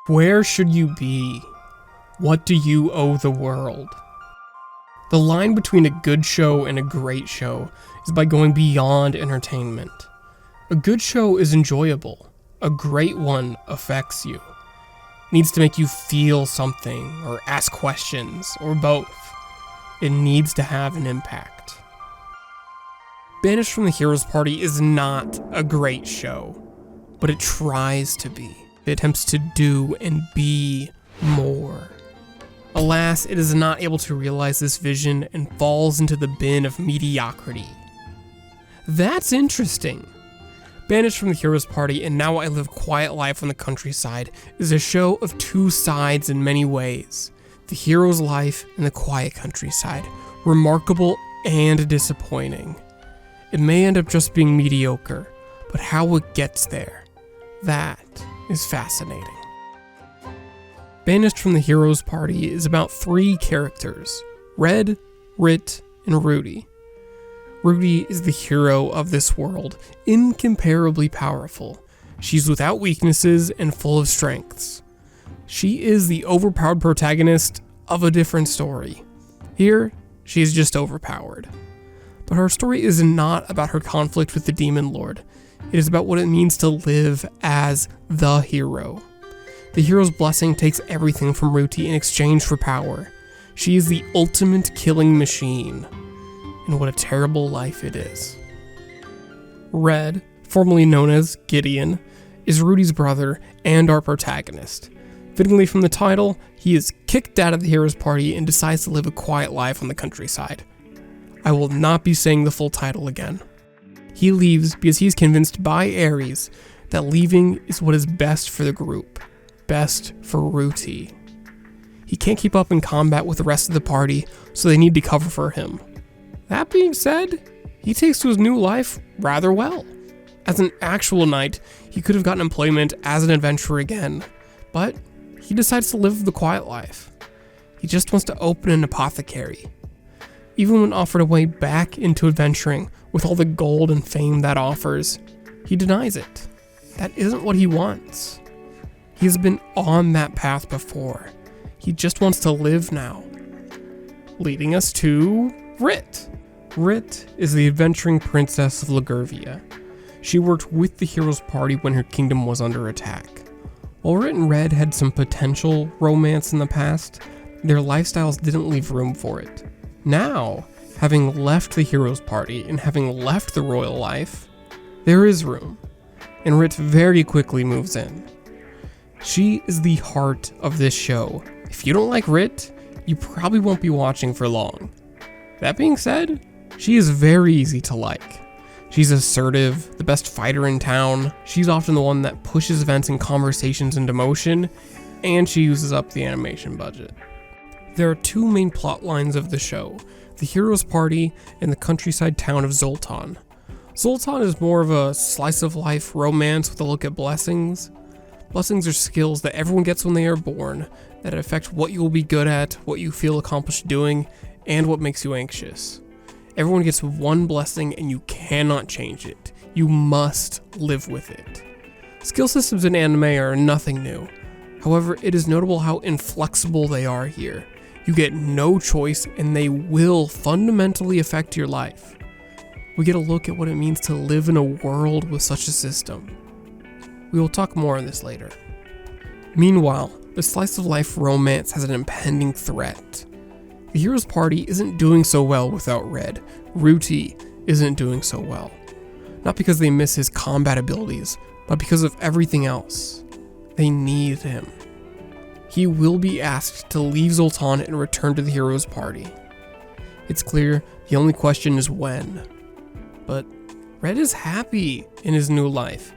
Where should you be? What do you owe the world? The line between a good show and a great show is by going beyond entertainment. A good show is enjoyable. A great one affects you. It needs to make you feel something, or ask questions, or both. It needs to have an impact. Banished from the Hero's Party is not a great show, but it tries to be. It attempts to do and be more. Alas, it is not able to realize this vision and falls into the bin of mediocrity. That's interesting. Banished from the Hero's Party and Now I Live Quiet Life on the Countryside is a show of two sides in many ways. The hero's life and the quiet countryside. Remarkable and disappointing. It may end up just being mediocre, but how it gets there, that is fascinating. Banished from the Hero's Party is about three characters, Red, Rit, and Ruti. Ruti is the hero of this world, incomparably powerful. She's without weaknesses and full of strengths. She is the overpowered protagonist of a different story. Here, she's just overpowered. But her story is not about her conflict with the Demon Lord. It is about what it means to live as the hero. The hero's blessing takes everything from Ruti in exchange for power. She is the ultimate killing machine. And what a terrible life it is. Red, formerly known as Gideon, is Ruti's brother and our protagonist. Fittingly from the title, he is kicked out of the Hero's Party and decides to live a quiet life on the countryside. I will not be saying the full title again. He leaves because he's convinced by Ares that leaving is what is best for the group, best for Ruti. He can't keep up in combat with the rest of the party, so they need to cover for him. That being said, he takes to his new life rather well. As an actual knight, he could have gotten employment as an adventurer again, but he decides to live the quiet life. He just wants to open an apothecary. Even when offered a way back into adventuring with all the gold and fame that offers, he denies it. That isn't what he wants. He has been on that path before. He just wants to live now. Leading us to Rit. Rit is the adventuring princess of Lagurvia. She worked with the Hero's Party when her kingdom was under attack. While Rit and Red had some potential romance in the past, their lifestyles didn't leave room for it. Now, having left the Hero's Party and having left the royal life, there is room, and Rit very quickly moves in. She is the heart of this show. If you don't like Rit, you probably won't be watching for long. That being said, she is very easy to like. She's assertive, the best fighter in town, she's often the one that pushes events and conversations into motion, and she uses up the animation budget. There are two main plot lines of the show, the Hero's Party and the countryside town of Zoltan. Zoltan is more of a slice-of-life romance with a look at blessings. Blessings are skills that everyone gets when they are born, that affect what you will be good at, what you feel accomplished doing, and what makes you anxious. Everyone gets one blessing and you cannot change it. You must live with it. Skill systems in anime are nothing new. However, it is notable how inflexible they are here. You get no choice and they will fundamentally affect your life. We get a look at what it means to live in a world with such a system. We will talk more on this later. Meanwhile, the slice of life romance has an impending threat. The Hero's Party isn't doing so well without Red. Ruti isn't doing so well. Not because they miss his combat abilities, but because of everything else. They need him. He will be asked to leave Zoltan and return to the Hero's Party. It's clear the only question is when. But Red is happy in his new life.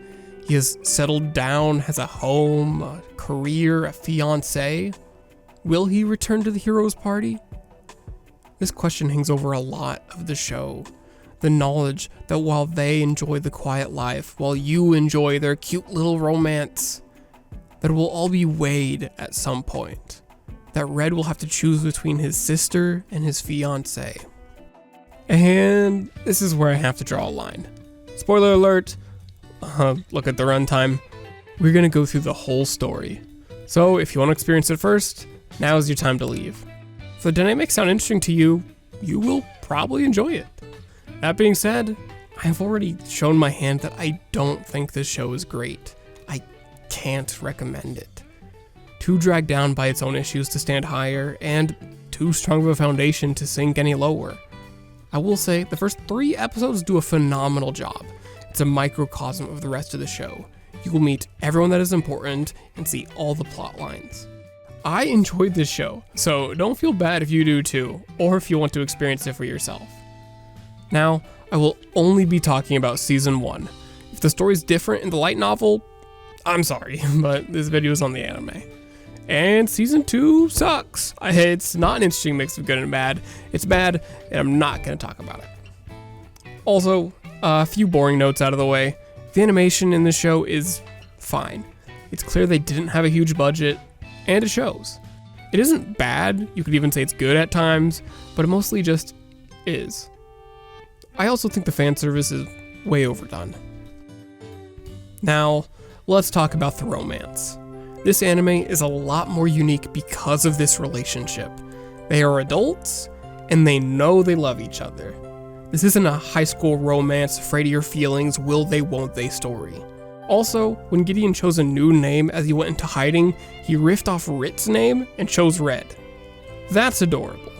He has settled down, has a home, a career, a fiancé. Will he return to the Hero's Party? This question hangs over a lot of the show. The knowledge that while they enjoy the quiet life, while you enjoy their cute little romance, that it will all be weighed at some point. That Red will have to choose between his sister and his fiancé. And this is where I have to draw a line. Spoiler alert, look at the runtime. We're gonna go through the whole story. So if you want to experience it first, now is your time to leave. If the dynamics sound interesting to you, you will probably enjoy it. That being said, I've already shown my hand that I don't think this show is great. I can't recommend it. Too dragged down by its own issues to stand higher, and too strong of a foundation to sink any lower. I will say, the first 3 episodes do a phenomenal job. It's a microcosm of the rest of the show. You will meet everyone that is important and see all the plot lines. I enjoyed this show, so don't feel bad if you do too, or if you want to experience it for yourself. Now, I will only be talking about Season 1. If the story's different in the light novel, I'm sorry, but this video is on the anime. And Season 2 sucks. It's not an interesting mix of good and bad. It's bad, and I'm not going to talk about it. Also, a few boring notes out of the way. The animation in this show is fine. It's clear they didn't have a huge budget, and it shows. It isn't bad, you could even say it's good at times, but it mostly just is. I also think the fan service is way overdone. Now, let's talk about the romance. This anime is a lot more unique because of this relationship. They are adults, and they know they love each other. This isn't a high school romance, afraid of your feelings, will they, won't they story. Also, when Gideon chose a new name as he went into hiding, he riffed off Rit's name and chose Red. That's adorable.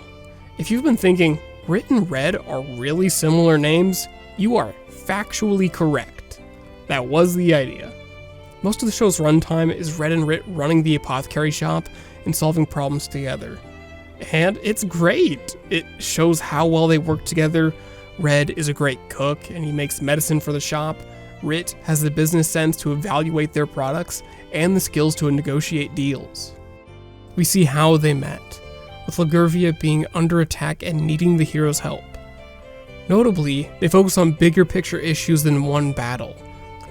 If you've been thinking, Rit and Red are really similar names, you are factually correct. That was the idea. Most of the show's runtime is Red and Rit running the apothecary shop and solving problems together. And it's great! It shows how well they work together. Red is a great cook and he makes medicine for the shop. Rit has the business sense to evaluate their products and the skills to negotiate deals. We see how they met, with Lagurvia being under attack and needing the hero's help. Notably, they focus on bigger picture issues than one battle.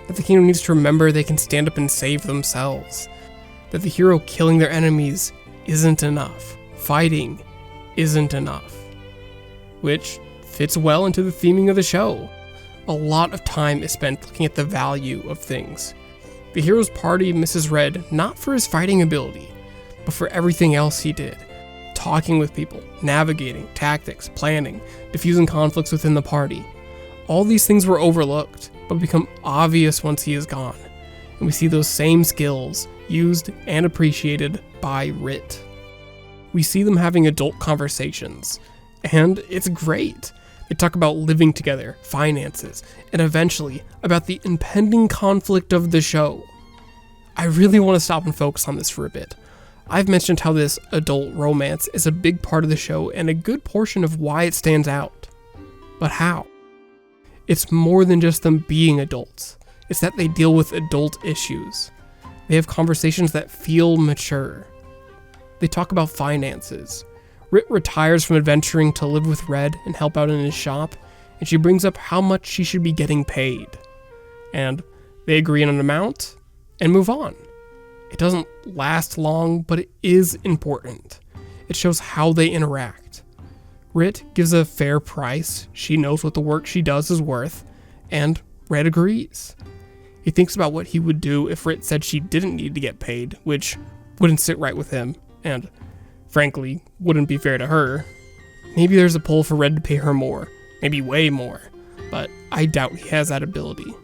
That the kingdom needs to remember they can stand up and save themselves. That the hero killing their enemies isn't enough. Fighting isn't enough. Which fits well into the theming of the show. A lot of time is spent looking at the value of things. The hero's party misses Red not for his fighting ability, but for everything else he did. Talking with people, navigating, tactics, planning, diffusing conflicts within the party. All these things were overlooked, but become obvious once he is gone. And we see those same skills used and appreciated by Rit. We see them having adult conversations, and it's great. They talk about living together, finances, and eventually about the impending conflict of the show. I really want to stop and focus on this for a bit. I've mentioned how this adult romance is a big part of the show and a good portion of why it stands out. But how? It's more than just them being adults. It's that they deal with adult issues. They have conversations that feel mature. They talk about finances. Rit retires from adventuring to live with Red and help out in his shop, and she brings up how much she should be getting paid. And they agree on an amount and move on. It doesn't last long, but it is important. It shows how they interact. Rit gives a fair price, she knows what the work she does is worth, and Red agrees. He thinks about what he would do if Rit said she didn't need to get paid, which wouldn't sit right with him, and frankly, wouldn't be fair to her. Maybe there's a pull for Red to pay her more, maybe way more, but I doubt he has that ability.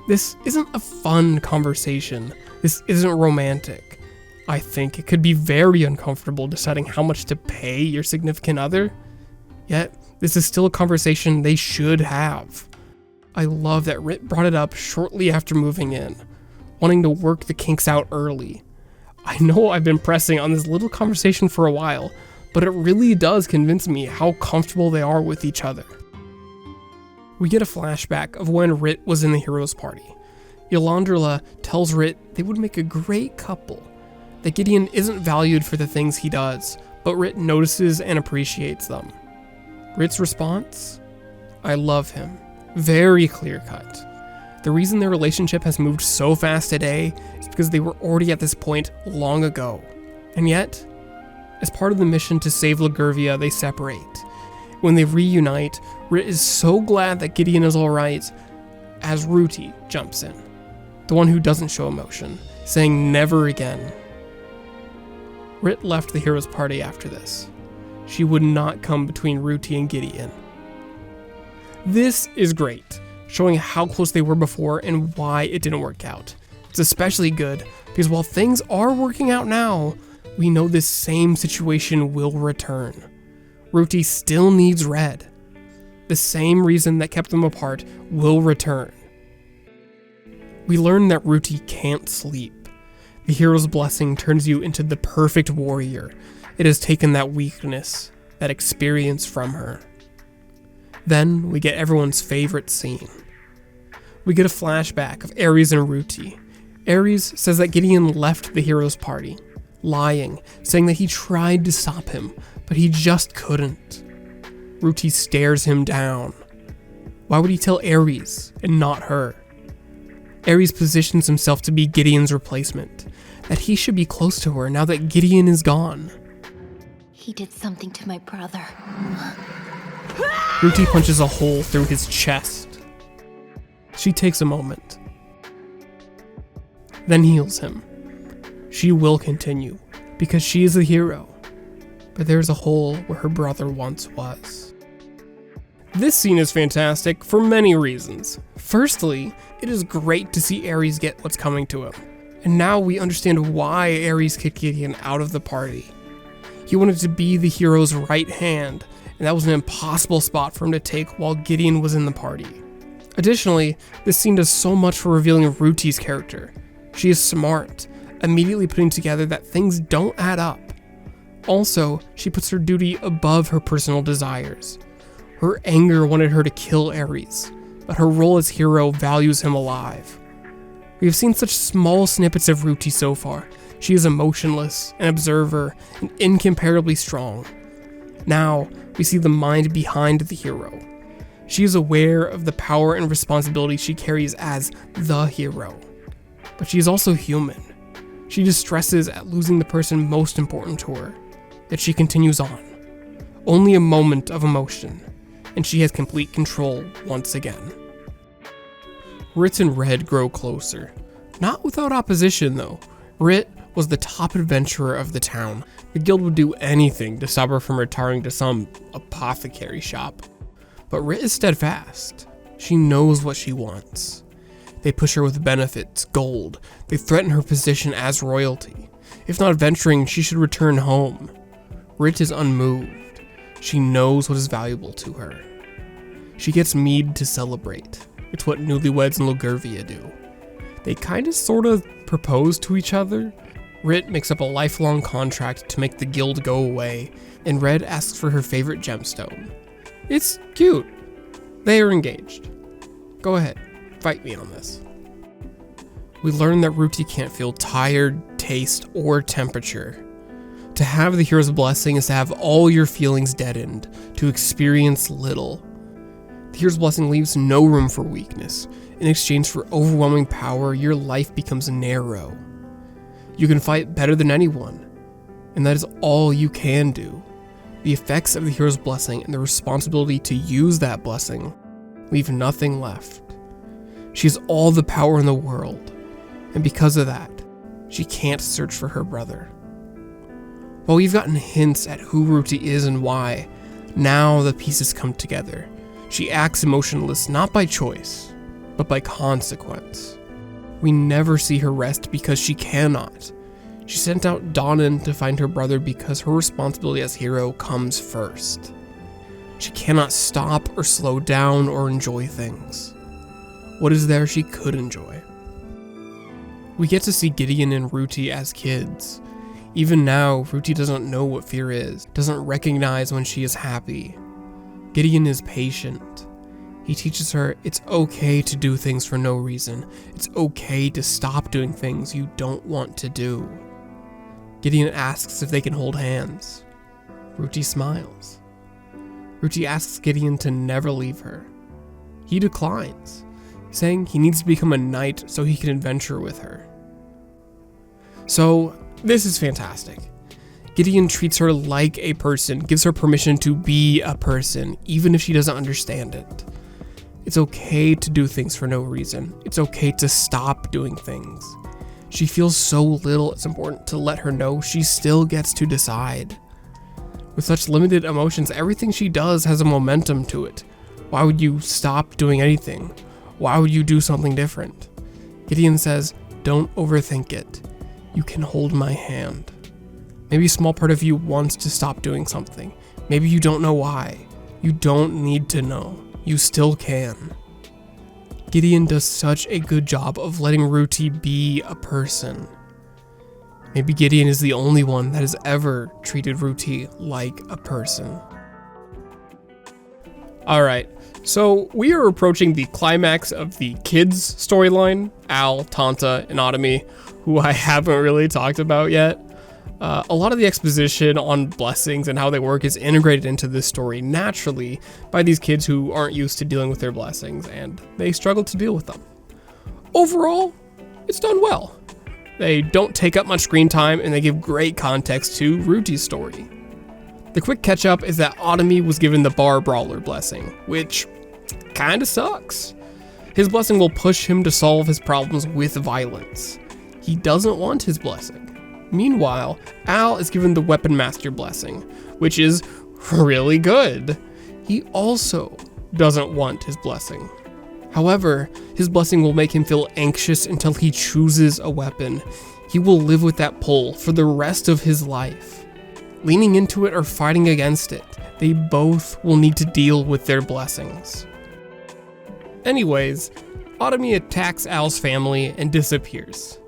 This isn't a fun conversation. This isn't romantic. I think it could be very uncomfortable deciding how much to pay your significant other. Yet, this is still a conversation they should have. I love that Rit brought it up shortly after moving in, wanting to work the kinks out early. I know I've been pressing on this little conversation for a while, but it really does convince me how comfortable they are with each other. We get a flashback of when Rit was in the hero's party. Yolandrila tells Rit they would make a great couple, that Gideon isn't valued for the things he does, but Rit notices and appreciates them. Rit's response? I love him. Very clear-cut. The reason their relationship has moved so fast today is because they were already at this point long ago. And yet, as part of the mission to save Lagurvia, they separate. When they reunite, Rit is so glad that Gideon is alright, as Ruti jumps in. The one who doesn't show emotion, saying never again. Rit left the heroes' party after this. She would not come between Ruti and Gideon. This is great, showing how close they were before and why it didn't work out. It's especially good because while things are working out now, we know this same situation will return. Ruti still needs Red. The same reason that kept them apart will return. We learn that Ruti can't sleep. The hero's blessing turns you into the perfect warrior. It has taken that weakness, that experience from her. Then we get everyone's favorite scene. We get a flashback of Ares and Ruti. Ares says that Gideon left the hero's party, lying, saying that he tried to stop him, but he just couldn't. Ruti stares him down. Why would he tell Ares and not her? Ares positions himself to be Gideon's replacement, that he should be close to her now that Gideon is gone. He did something to my brother. Ruti punches a hole through his chest. She takes a moment, then heals him. She will continue, because she is a hero, but there's a hole where her brother once was. This scene is fantastic for many reasons. Firstly, it is great to see Ares get what's coming to him, and now we understand why Ares kicked Gideon out of the party. He wanted to be the hero's right hand, and that was an impossible spot for him to take while Gideon was in the party. Additionally, this scene does so much for revealing Ruti's character. She is smart, immediately putting together that things don't add up. Also, she puts her duty above her personal desires. Her anger wanted her to kill Ares, but her role as hero values him alive. We have seen such small snippets of Ruti so far. She is emotionless, an observer, and incomparably strong. Now, we see the mind behind the hero. She is aware of the power and responsibility she carries as the hero. But she is also human. She distresses at losing the person most important to her, yet she continues on. Only a moment of emotion, and she has complete control once again. Rit and Red grow closer. Not without opposition though. Rit was the top adventurer of the town. The guild would do anything to stop her from retiring to some apothecary shop. But Rit is steadfast. She knows what she wants. They push her with benefits, gold. They threaten her position as royalty. If not venturing, she should return home. Rit is unmoved. She knows what is valuable to her. She gets mead to celebrate. It's what newlyweds in Logurvia do. They kinda sorta propose to each other. Rit makes up a lifelong contract to make the guild go away, and Red asks for her favorite gemstone. It's cute. They are engaged. Go ahead, fight me on this. We learn that Ruti can't feel tired, taste, or temperature. To have the hero's blessing is to have all your feelings deadened, to experience little. The hero's blessing leaves no room for weakness. In exchange for overwhelming power, your life becomes narrow. You can fight better than anyone, and that is all you can do. The effects of the hero's blessing and the responsibility to use that blessing leave nothing left. She has all the power in the world, and because of that, she can't search for her brother. While we've gotten hints at who Ruti is and why, now the pieces come together. She acts emotionless not by choice, but by consequence. We never see her rest because she cannot. She sent out Danan to find her brother because her responsibility as hero comes first. She cannot stop or slow down or enjoy things. What is there she could enjoy? We get to see Gideon and Ruti as kids. Even now, Ruti doesn't know what fear is, doesn't recognize when she is happy. Gideon is patient. He teaches her it's okay to do things for no reason. It's okay to stop doing things you don't want to do. Gideon asks if they can hold hands. Ruti smiles. Ruti asks Gideon to never leave her. He declines, saying he needs to become a knight so he can adventure with her. So, this is fantastic. Gideon treats her like a person, gives her permission to be a person, even if she doesn't understand it. It's okay to do things for no reason. It's okay to stop doing things. She feels so little, it's important to let her know she still gets to decide. With such limited emotions, everything she does has a momentum to it. Why would you stop doing anything? Why would you do something different? Gideon says, don't overthink it. You can hold my hand. Maybe a small part of you wants to stop doing something. Maybe you don't know why. You don't need to know. You still can. Gideon does such a good job of letting Ruti be a person. Maybe Gideon is the only one that has ever treated Ruti like a person. Alright, so we are approaching the climax of the kids' storyline, Al, Tanta, and Autumn, who I haven't really talked about yet. A lot of the exposition on blessings and how they work is integrated into this story naturally by these kids who aren't used to dealing with their blessings, and they struggle to deal with them. Overall, it's done well. They don't take up much screen time, and they give great context to Ruti's story. The quick catch-up is that Autumn was given the bar brawler blessing, which kinda sucks. His blessing will push him to solve his problems with violence. He doesn't want his blessing. Meanwhile, Al is given the Weapon Master blessing, which is really good. He also doesn't want his blessing. However, his blessing will make him feel anxious until he chooses a weapon. He will live with that pull for the rest of his life. Leaning into it or fighting against it, they both will need to deal with their blessings. Anyways, Autumn attacks Al's family and disappears.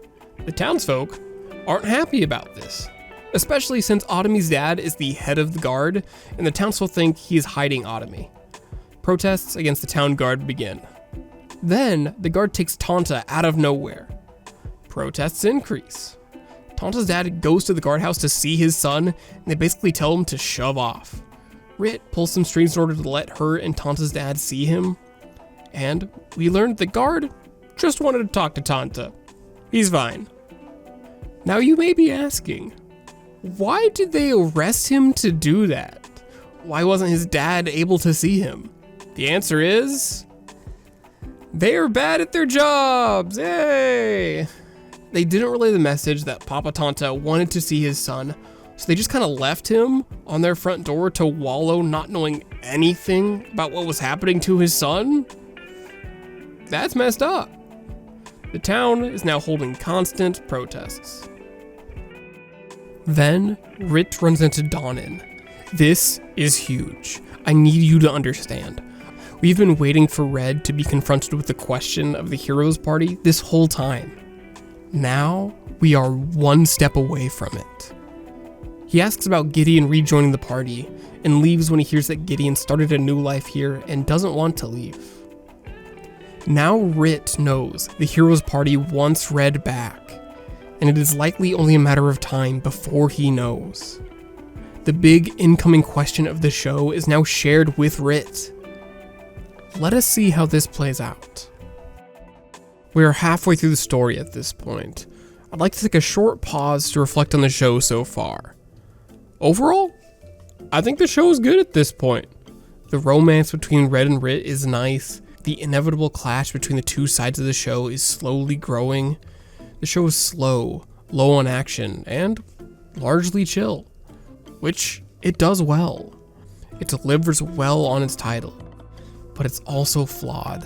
The townsfolk aren't happy about this, especially since Autumn's dad is the head of the guard, and the townsfolk think he is hiding Autumn. Protests against the town guard begin. Then, the guard takes Tanta out of nowhere. Protests increase. Tanta's dad goes to the guardhouse to see his son, and they basically tell him to shove off. Rit pulls some strings in order to let her and Tanta's dad see him, and we learned the guard just wanted to talk to Tanta. He's fine. Now you may be asking, why did they arrest him to do that? Why wasn't his dad able to see him? The answer is, they are bad at their jobs, yay! They didn't relay the message that Papa Tanta wanted to see his son, so they just kind of left him on their front door to wallow, not knowing anything about what was happening to his son? That's messed up. The town is now holding constant protests. Then, Rit runs into Danan. This is huge. I need you to understand. We've been waiting for Red to be confronted with the question of the heroes party this whole time. Now, we are one step away from it. He asks about Gideon rejoining the party, and leaves when he hears that Gideon started a new life here and doesn't want to leave. Now Rit knows the heroes party wants Red back, and it is likely only a matter of time before he knows. The big incoming question of the show is now shared with Rit. Let us see how this plays out. We are halfway through the story at this point. I'd like to take a short pause to reflect on the show so far. Overall, I think the show is good at this point. The romance between Red and Rit is nice. The inevitable clash between the two sides of the show is slowly growing. The show is slow, low on action, and largely chill, which it does well. It delivers well on its title, but it's also flawed.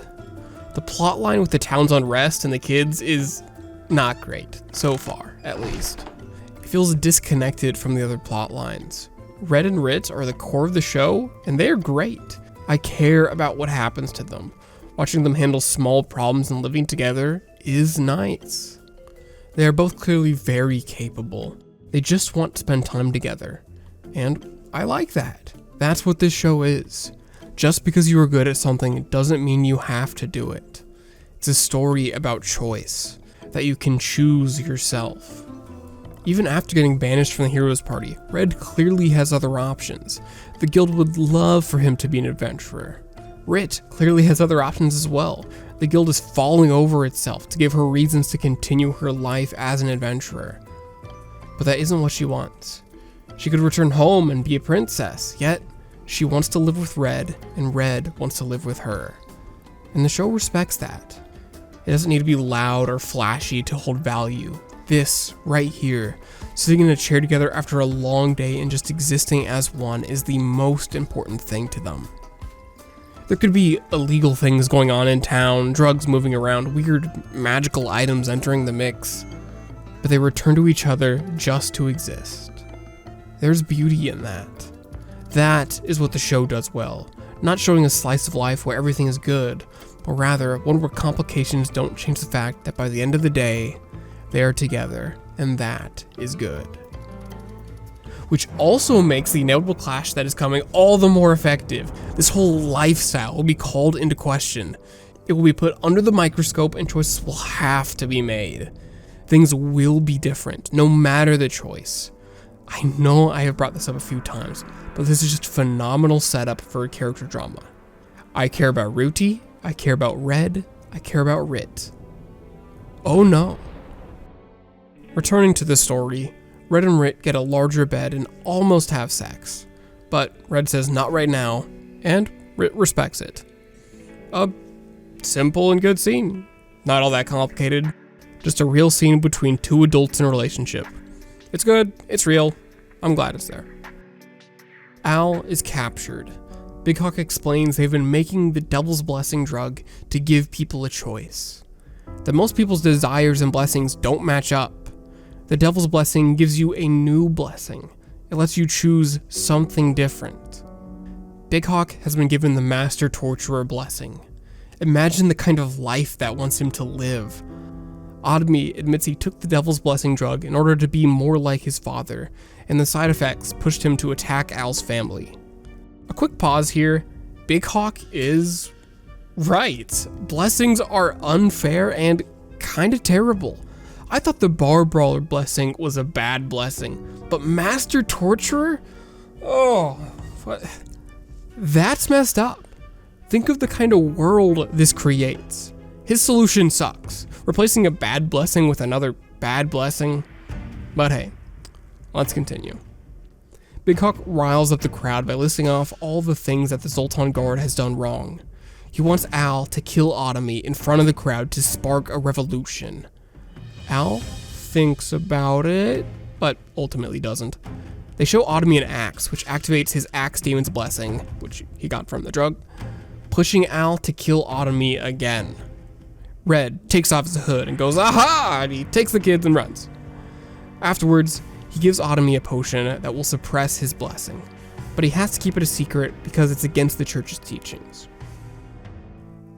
The plotline with the town's unrest and the kids is not great, so far, at least. It feels disconnected from the other plot lines. Red and Rit are the core of the show, and they're great. I care about what happens to them. Watching them handle small problems and living together is nice. They are both clearly very capable. They just want to spend time together. And I like that. That's what this show is. Just because you are good at something doesn't mean you have to do it. It's a story about choice, that you can choose yourself. Even after getting banished from the heroes party, Red clearly has other options. The guild would love for him to be an adventurer. Rit clearly has other options as well. The guild is falling over itself to give her reasons to continue her life as an adventurer. But that isn't what she wants. She could return home and be a princess, yet she wants to live with Red, and Red wants to live with her. And the show respects that. It doesn't need to be loud or flashy to hold value. This right here, sitting in a chair together after a long day and just existing as one, is the most important thing to them. There could be illegal things going on in town, drugs moving around, weird magical items entering the mix, but they return to each other just to exist. There's beauty in that. That is what the show does well, not showing a slice of life where everything is good, but rather one where complications don't change the fact that by the end of the day, they are together, and that is good. Which also makes the inevitable clash that is coming all the more effective. This whole lifestyle will be called into question. It will be put under the microscope and choices will have to be made. Things will be different, no matter the choice. I know I have brought this up a few times, but this is just a phenomenal setup for a character drama. I care about Ruti, I care about Red, I care about Rit. Oh no. Returning to the story, Red and Rit get a larger bed and almost have sex, but Red says not right now, and Rit respects it. A simple and good scene. Not all that complicated, just a real scene between two adults in a relationship. It's good, it's real, I'm glad it's there. Al is captured. Bighawk explains they've been making the Devil's Blessing drug to give people a choice. That most people's desires and blessings don't match up. The Devil's Blessing gives you a new blessing. It lets you choose something different. Bighawk has been given the Master Torturer blessing. Imagine the kind of life that wants him to live. Otomy admits he took the Devil's Blessing drug in order to be more like his father, and the side effects pushed him to attack Al's family. A quick pause here. Bighawk is right. Blessings are unfair and kinda terrible. I thought the Bar Brawler blessing was a bad blessing, but Master Torturer? Oh, what? That's messed up. Think of the kind of world this creates. His solution sucks, replacing a bad blessing with another bad blessing. But hey, let's continue. Bighawk riles up the crowd by listing off all the things that the Zoltan Guard has done wrong. He wants Al to kill Otomy in front of the crowd to spark a revolution. Al thinks about it, but ultimately doesn't. They show Otomy an axe, which activates his Axe Demon's blessing, which he got from the drug, pushing Al to kill Otomy again. Red takes off his hood and goes, "Aha!" and he takes the kids and runs. Afterwards, he gives Otomy a potion that will suppress his blessing, but he has to keep it a secret because it's against the church's teachings.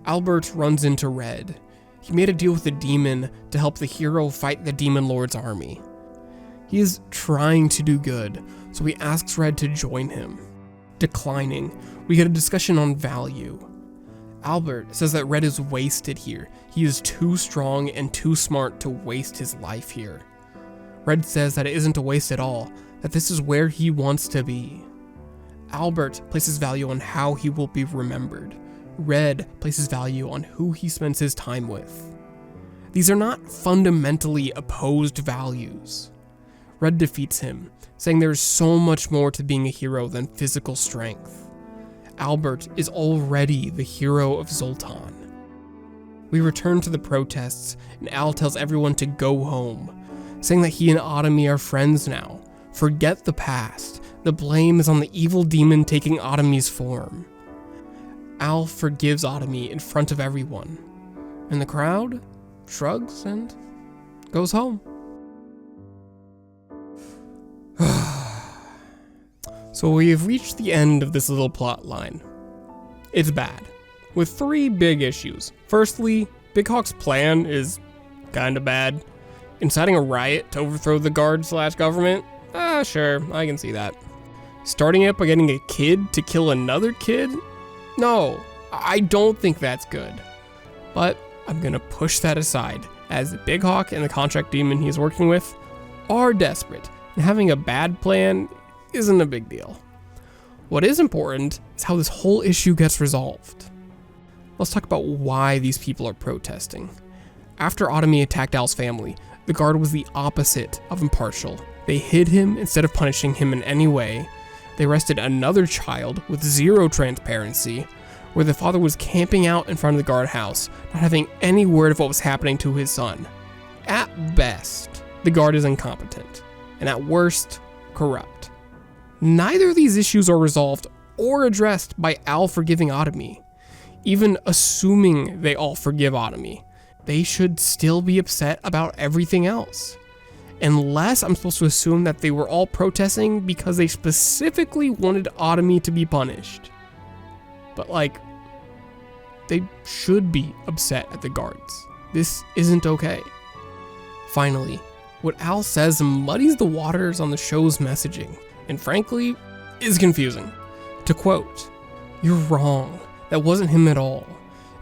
Albert runs into Red. He made a deal with the demon to help the hero fight the demon lord's army. He is trying to do good, so he asks Red to join him. Declining, we get a discussion on value. Albert says that Red is wasted here. He is too strong and too smart to waste his life here. Red says that it isn't a waste at all, that this is where he wants to be. Albert places value on how he will be remembered. Red places value on who he spends his time with. These are not fundamentally opposed values. Red defeats him, saying there is so much more to being a hero than physical strength. Albert is already the hero of Zoltan. We return to the protests, and Al tells everyone to go home, saying that he and Otomy are friends now. Forget the past. The blame is on the evil demon taking Otomy's form. Al forgives Otomy in front of everyone, and the crowd shrugs and goes home. So we have reached the end of this little plot line. It's bad, with 3 big issues. Firstly, Bighawk's plan is kinda bad. Inciting a riot to overthrow the guard/government? Sure, I can see that. Starting it by getting a kid to kill another kid? No, I don't think that's good. But I'm gonna push that aside, as Bighawk and the contract demon he's working with are desperate, and having a bad plan isn't a big deal. What is important is how this whole issue gets resolved. Let's talk about why these people are protesting. After Otomy attacked Al's family, the guard was the opposite of impartial. They hid him instead of punishing him in any way. They arrested another child with 0 transparency, where the father was camping out in front of the guardhouse, not having any word of what was happening to his son. At best, the guard is incompetent, and at worst, corrupt. Neither of these issues are resolved or addressed by Al forgiving Autumn. Even assuming they all forgive Autumn, they should still be upset about everything else. Unless I'm supposed to assume that they were all protesting because they specifically wanted Autumn to be punished. But they should be upset at the guards. This isn't okay. Finally, what Al says muddies the waters on the show's messaging, and frankly, is confusing. To quote, "You're wrong. That wasn't him at all.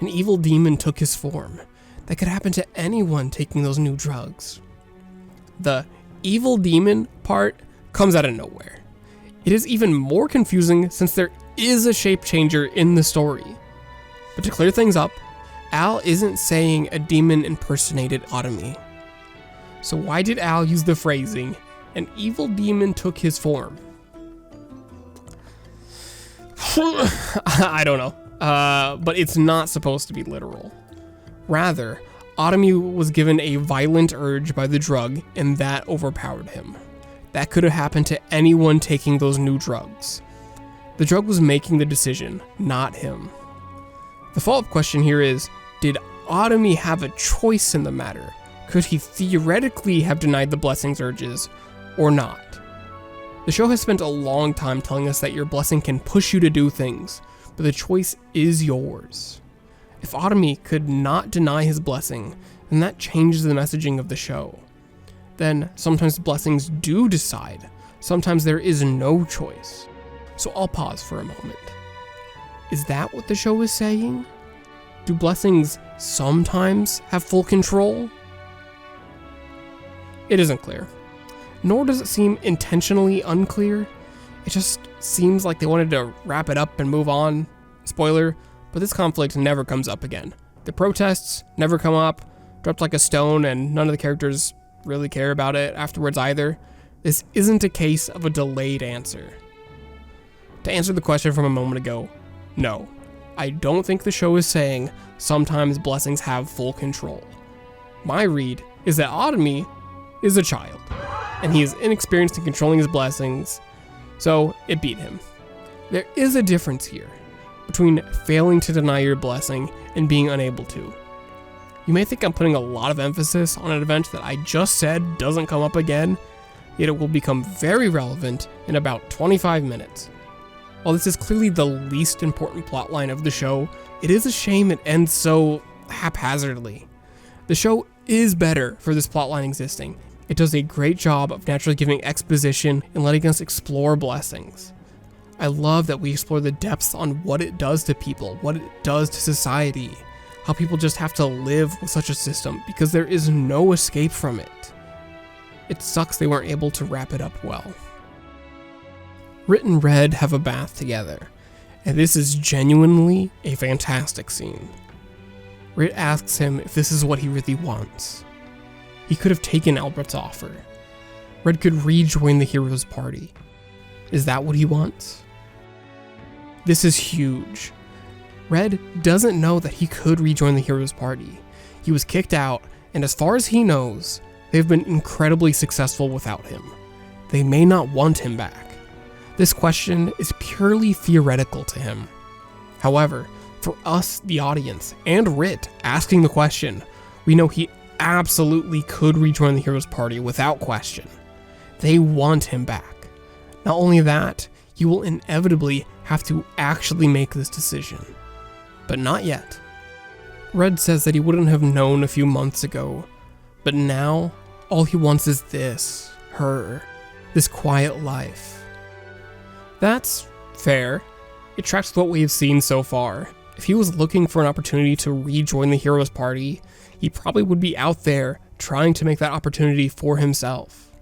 An evil demon took his form. That could happen to anyone taking those new drugs." The evil demon part comes out of nowhere. It is even more confusing since there is a shape changer in the story. But to clear things up, Al isn't saying a demon impersonated Autumn. So why did Al use the phrasing, "an evil demon took his form"? I don't know, but it's not supposed to be literal. Rather, Autumn was given a violent urge by the drug, and that overpowered him. That could have happened to anyone taking those new drugs. The drug was making the decision, not him. The follow-up question here is, did Autumn have a choice in the matter? Could he theoretically have denied the blessing's urges, or not? The show has spent a long time telling us that your blessing can push you to do things, but the choice is yours. If Autumn could not deny his blessing, then that changes the messaging of the show. Then sometimes blessings do decide, sometimes there is no choice. So I'll pause for a moment. Is that what the show is saying? Do blessings sometimes have full control? It isn't clear. Nor does it seem intentionally unclear. It just seems like they wanted to wrap it up and move on. Spoiler, but this conflict never comes up again. The protests never come up, dropped like a stone, and none of the characters really care about it afterwards either. This isn't a case of a delayed answer. To answer the question from a moment ago, no. I don't think the show is saying sometimes blessings have full control. My read is that Autumn is a child, and he is inexperienced in controlling his blessings, so it beat him. There is a difference here between failing to deny your blessing and being unable to. You may think I'm putting a lot of emphasis on an event that I just said doesn't come up again, yet it will become very relevant in about 25 minutes. While this is clearly the least important plotline of the show, it is a shame it ends so haphazardly. The show is better for this plotline existing. It does a great job of naturally giving exposition and letting us explore blessings. I love that we explore the depths on what it does to people, what it does to society, how people just have to live with such a system because there is no escape from it. It sucks they weren't able to wrap it up well. Rit and Red have a bath together, and this is genuinely a fantastic scene. Rit asks him if this is what he really wants. He could have taken Albert's offer. Red could rejoin the hero's party. Is that what he wants? This is huge. Red doesn't know that he could rejoin the hero's party. He was kicked out, and as far as he knows, they've been incredibly successful without him. They may not want him back. This question is purely theoretical to him. However, for us, the audience, and Rit asking the question, we know he absolutely could rejoin the hero's party without question. They want him back. Not only that, he will inevitably have to actually make this decision. But not yet. Red says that he wouldn't have known a few months ago, but now, all he wants is this, her, this quiet life. That's fair. It tracks with what we have seen so far. If he was looking for an opportunity to rejoin the hero's party, he probably would be out there trying to make that opportunity for himself.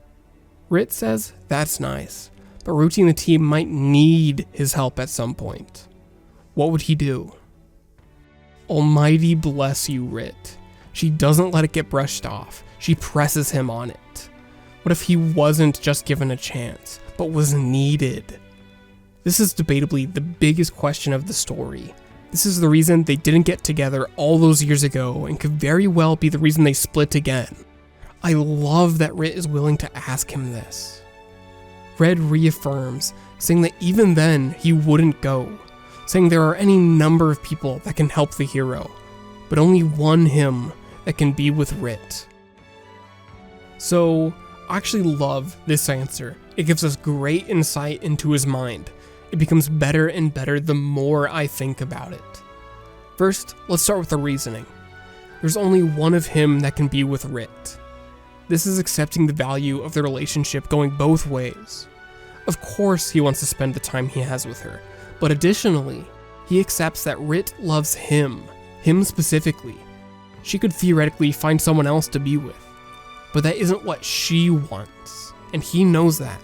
Rit says that's nice, but Ruti and the team might need his help at some point. What would he do? Almighty bless you, Rit. She doesn't let it get brushed off. She presses him on it. What if he wasn't just given a chance, but was needed? This is debatably the biggest question of the story. This is the reason they didn't get together all those years ago and could very well be the reason they split again. I love that Rit is willing to ask him this. Red reaffirms, saying that even then he wouldn't go, saying there are any number of people that can help the hero, but only one him that can be with Rit. So, I actually love this answer. It gives us great insight into his mind. It becomes better and better the more I think about it. First, let's start with the reasoning. There's only one of him that can be with Rit. This is accepting the value of the relationship going both ways. Of course he wants to spend the time he has with her, but additionally, he accepts that Rit loves him specifically. She could theoretically find someone else to be with, but that isn't what she wants, and he knows that.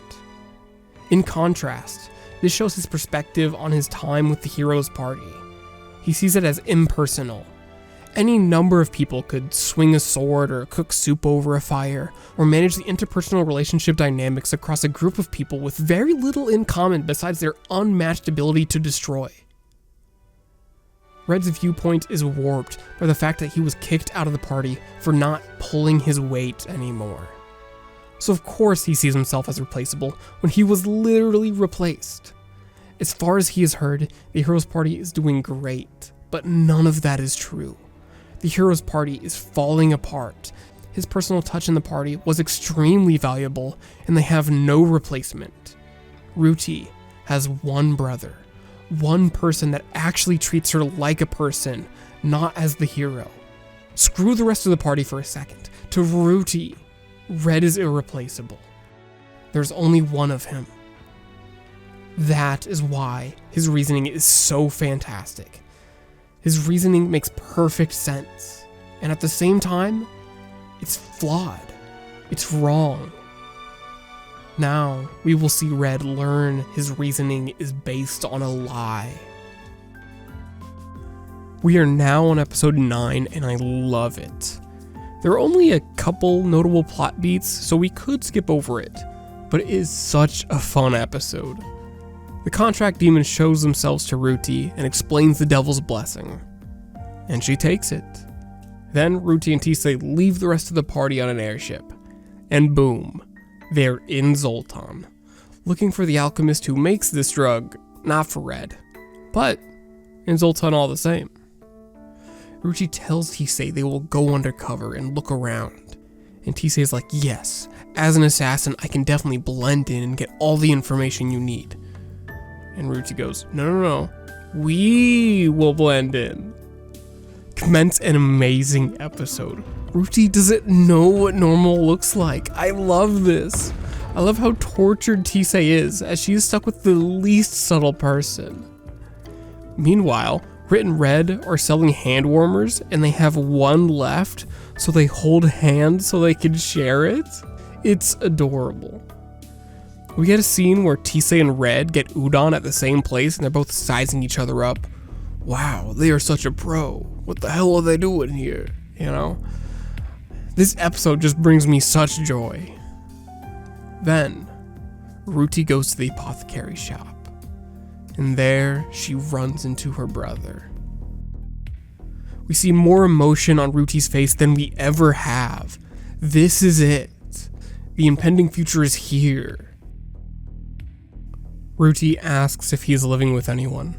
In contrast, this shows his perspective on his time with the hero's party. He sees it as impersonal. Any number of people could swing a sword or cook soup over a fire, or manage the interpersonal relationship dynamics across a group of people with very little in common besides their unmatched ability to destroy. Red's viewpoint is warped by the fact that he was kicked out of the party for not pulling his weight anymore. So of course he sees himself as replaceable when he was literally replaced. As far as he has heard, the hero's party is doing great, but none of that is true. The hero's party is falling apart. His personal touch in the party was extremely valuable, and they have no replacement. Ruti has one brother, one person that actually treats her like a person, not as the hero. Screw the rest of the party for a second. To Ruti, Red is irreplaceable. There's only one of him. That is why his reasoning is so fantastic. His reasoning makes perfect sense, and at the same time, it's flawed. It's wrong. Now, we will see Red learn his reasoning is based on a lie. We are now on episode 9, and I love it. There are only a couple notable plot beats, so we could skip over it, but it is such a fun episode. The contract demon shows themselves to Ruti and explains the devil's blessing, and she takes it. Then Ruti and Tisay leave the rest of the party on an airship, and boom, they're in Zoltan, looking for the alchemist who makes this drug, not for Red, but in Zoltan all the same. Ruti tells Tisay they will go undercover and look around, and Tisay is like, yes, as an assassin I can definitely blend in and get all the information you need. And Ruti goes, no, we will blend in. Commence an amazing episode. Ruti doesn't know what normal looks like. I love this. I love how tortured Tisay is, as she is stuck with the least subtle person. Meanwhile, Rit and Red are selling hand warmers, and they have one left, so they hold hands so they can share it. It's adorable. We get a scene where Tisay and Red get udon at the same place, and they're both sizing each other up. Wow, they are such a pro. What the hell are they doing here? You know? This episode just brings me such joy. Then, Ruti goes to the apothecary shop, and there she runs into her brother. We see more emotion on Ruti's face than we ever have. This is it. The impending future is here. Ruti asks if he is living with anyone.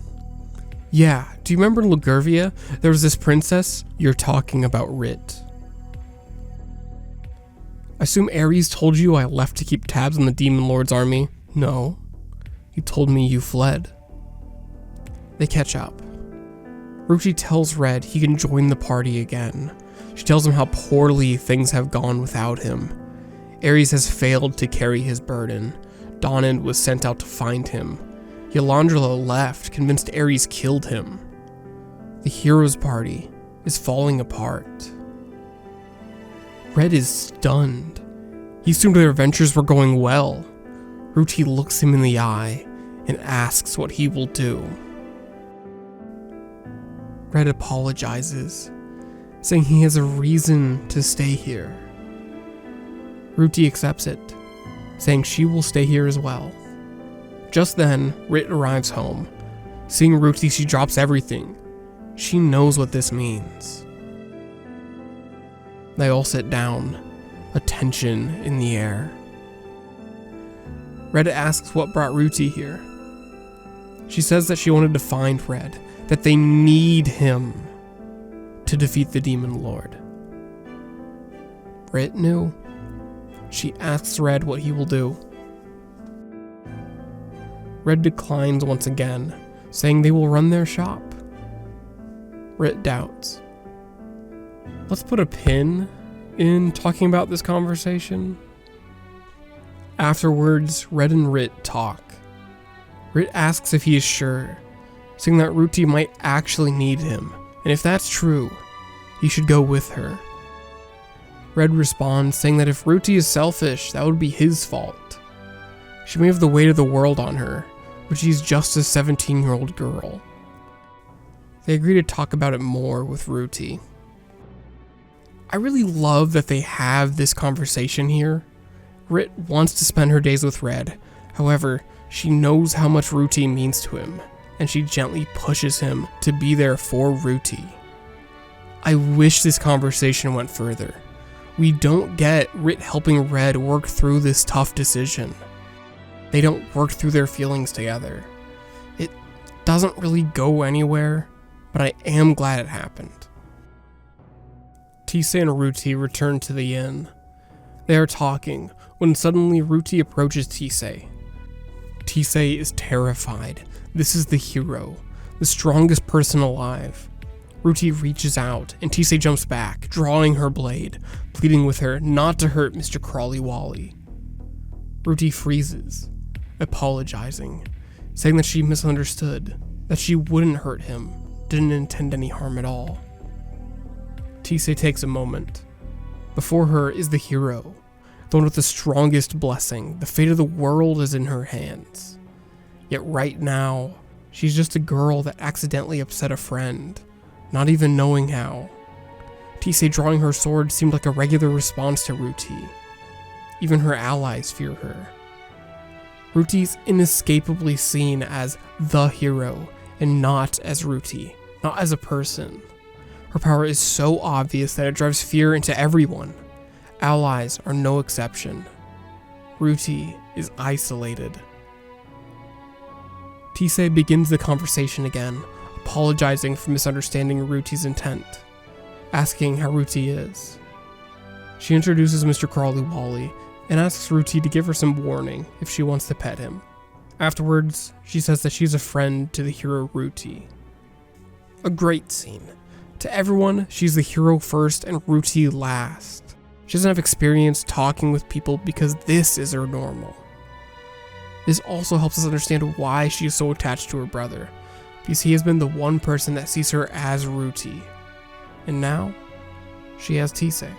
Yeah, do you remember in Lagurvia, there was this princess? You're talking about Rit. I assume Ares told you I left to keep tabs on the Demon Lord's army? No. He told me you fled. They catch up. Ruti tells Red he can join the party again. She tells him how poorly things have gone without him. Ares has failed to carry his burden. Danan was sent out to find him. Yolandrila left, convinced Ares killed him. The hero's party is falling apart. Red is stunned. He assumed their adventures were going well. Ruti looks him in the eye and asks what he will do. Red apologizes, saying he has a reason to stay here. Ruti accepts it, saying she will stay here as well. Just then, Rit arrives home. Seeing Ruti, she drops everything. She knows what this means. They all sit down. a tension in the air. Red asks what brought Ruti here. She says that she wanted to find Red, that they need him to defeat the Demon Lord. Rit knew. She asks Red what he will do. Red declines once again, saying they will run their shop. Rit doubts. Let's put a pin in talking about this conversation. Afterwards, Red and Rit talk. Rit asks if he is sure, saying that Ruti might actually need him, and if that's true, he should go with her. Red responds, saying that if Ruti is selfish, that would be his fault. She may have the weight of the world on her, but she's just a 17-year-old girl. They agree to talk about it more with Ruti. I really love that they have this conversation here. Rit wants to spend her days with Red, however, she knows how much Ruti means to him, and she gently pushes him to be there for Ruti. I wish this conversation went further. We don't get Rit helping Red work through this tough decision. They don't work through their feelings together. It doesn't really go anywhere, but I am glad it happened. Tisay and Ruti return to the inn. They are talking when suddenly Ruti approaches Tisay. Tisay is terrified. This is the hero, the strongest person alive. Ruti reaches out and Tisay jumps back, drawing her blade, pleading with her not to hurt Mr. Crawly Wally. Ruti freezes, apologizing, saying that she misunderstood, that she wouldn't hurt him, didn't intend any harm at all. Tisay takes a moment. Before her is the hero, the one with the strongest blessing. The fate of the world is in her hands. Yet right now, she's just a girl that accidentally upset a friend, not even knowing how. Tisay drawing her sword seemed like a regular response to Ruti. Even her allies fear her. Ruti's inescapably seen as the hero and not as Ruti, not as a person. Her power is so obvious that it drives fear into everyone. Allies are no exception. Ruti is isolated. Tisay begins the conversation again, apologizing for misunderstanding Ruti's intent, asking how Ruti is. She introduces Mr. Crawly Wally and asks Ruti to give her some warning if she wants to pet him. Afterwards, she says that she's a friend to the hero Ruti. A great scene. To everyone, she's the hero first and Ruti last. She doesn't have experience talking with people because this is her normal. This also helps us understand why she is so attached to her brother, because he has been the one person that sees her as Ruti. And now, she has Tisay.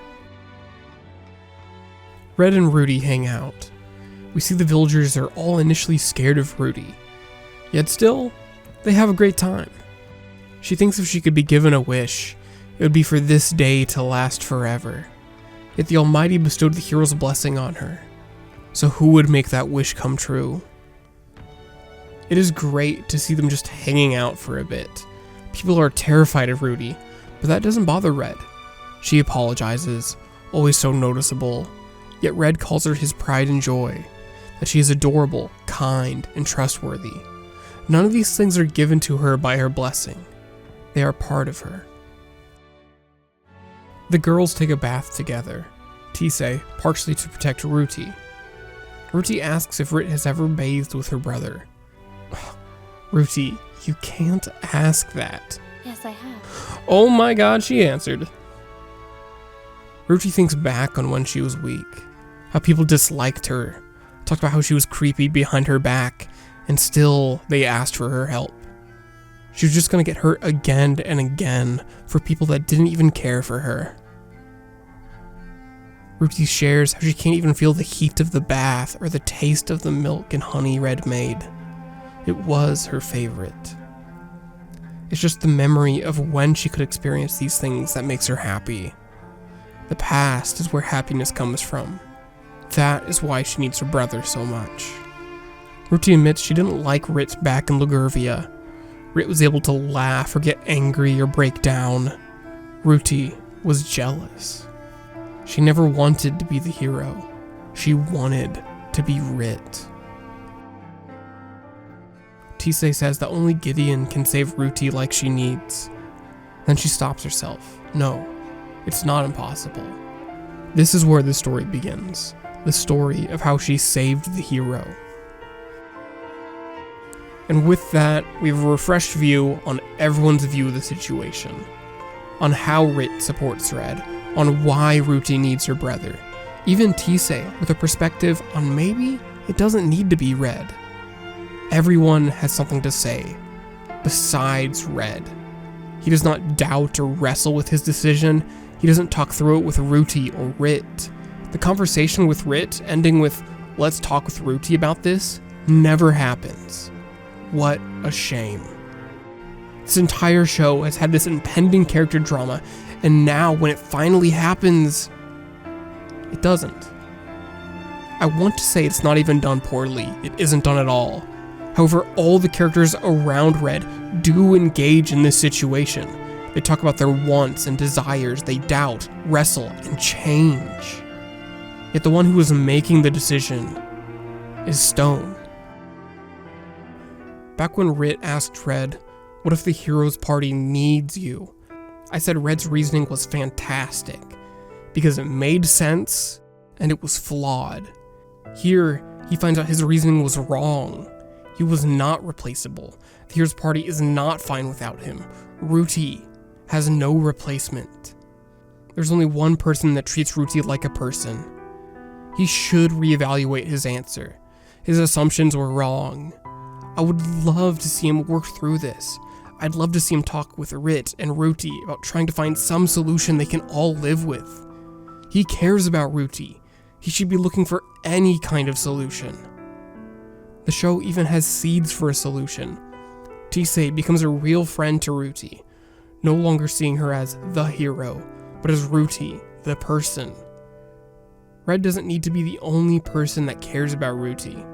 Red and Ruti hang out. We see the villagers are all initially scared of Ruti, yet still, they have a great time. She thinks if she could be given a wish, it would be for this day to last forever. Yet the Almighty bestowed the hero's blessing on her. So who would make that wish come true? It is great to see them just hanging out for a bit. People are terrified of Ruti, but that doesn't bother Red. She apologizes, always so noticeable, yet Red calls her his pride and joy, that she is adorable, kind, and trustworthy. None of these things are given to her by her blessing. They are part of her. The girls take a bath together, Tisay partially to protect Ruti. Ruti asks if Rit has ever bathed with her brother. Ruti, you can't ask that. Yes, I have. Oh my god, she answered. Ruti thinks back on when she was weak, how people disliked her, talked about how she was creepy behind her back, and still they asked for her help. She was just gonna get hurt again and again for people that didn't even care for her. Ruti shares how she can't even feel the heat of the bath or the taste of the milk and honey Red made. It was her favorite. It's just the memory of when she could experience these things that makes her happy. The past is where happiness comes from. That is why she needs her brother so much. Ruti admits she didn't like Rit back in Lagurvia. Rit was able to laugh or get angry or break down. Ruti was jealous. She never wanted to be the hero. She wanted to be Rit. Tisay says that only Gideon can save Ruti like she needs. Then she stops herself. No, it's not impossible. This is where the story begins. The story of how she saved the hero. And with that, we have a refreshed view on everyone's view of the situation. On how Rit supports Red. On why Ruti needs her brother. Even Tisay with a perspective on maybe it doesn't need to be Red. Everyone has something to say, besides Red. He does not doubt or wrestle with his decision. He doesn't talk through it with Ruti or Rit. The conversation with Rit ending with, "Let's talk with Ruti about this," never happens. What a shame. This entire show has had this impending character drama, and now when it finally happens, it doesn't. I want to say it's not even done poorly. It isn't done at all. However, all the characters around Red do engage in this situation. They talk about their wants and desires, they doubt, wrestle, and change. Yet the one who is making the decision is Stone. Back when Rit asked Red, "What if the hero's party needs you?" I said Red's reasoning was fantastic, because it made sense, and it was flawed. Here, he finds out his reasoning was wrong. He was not replaceable. The hero's party is not fine without him. Ruti has no replacement. There's only one person that treats Ruti like a person. He should reevaluate his answer. His assumptions were wrong. I would love to see him work through this. I'd love to see him talk with Rit and Ruti about trying to find some solution they can all live with. He cares about Ruti. He should be looking for any kind of solution. The show even has seeds for a solution. Tisay becomes a real friend to Ruti, no longer seeing her as the hero, but as Ruti, the person. Red doesn't need to be the only person that cares about Ruti,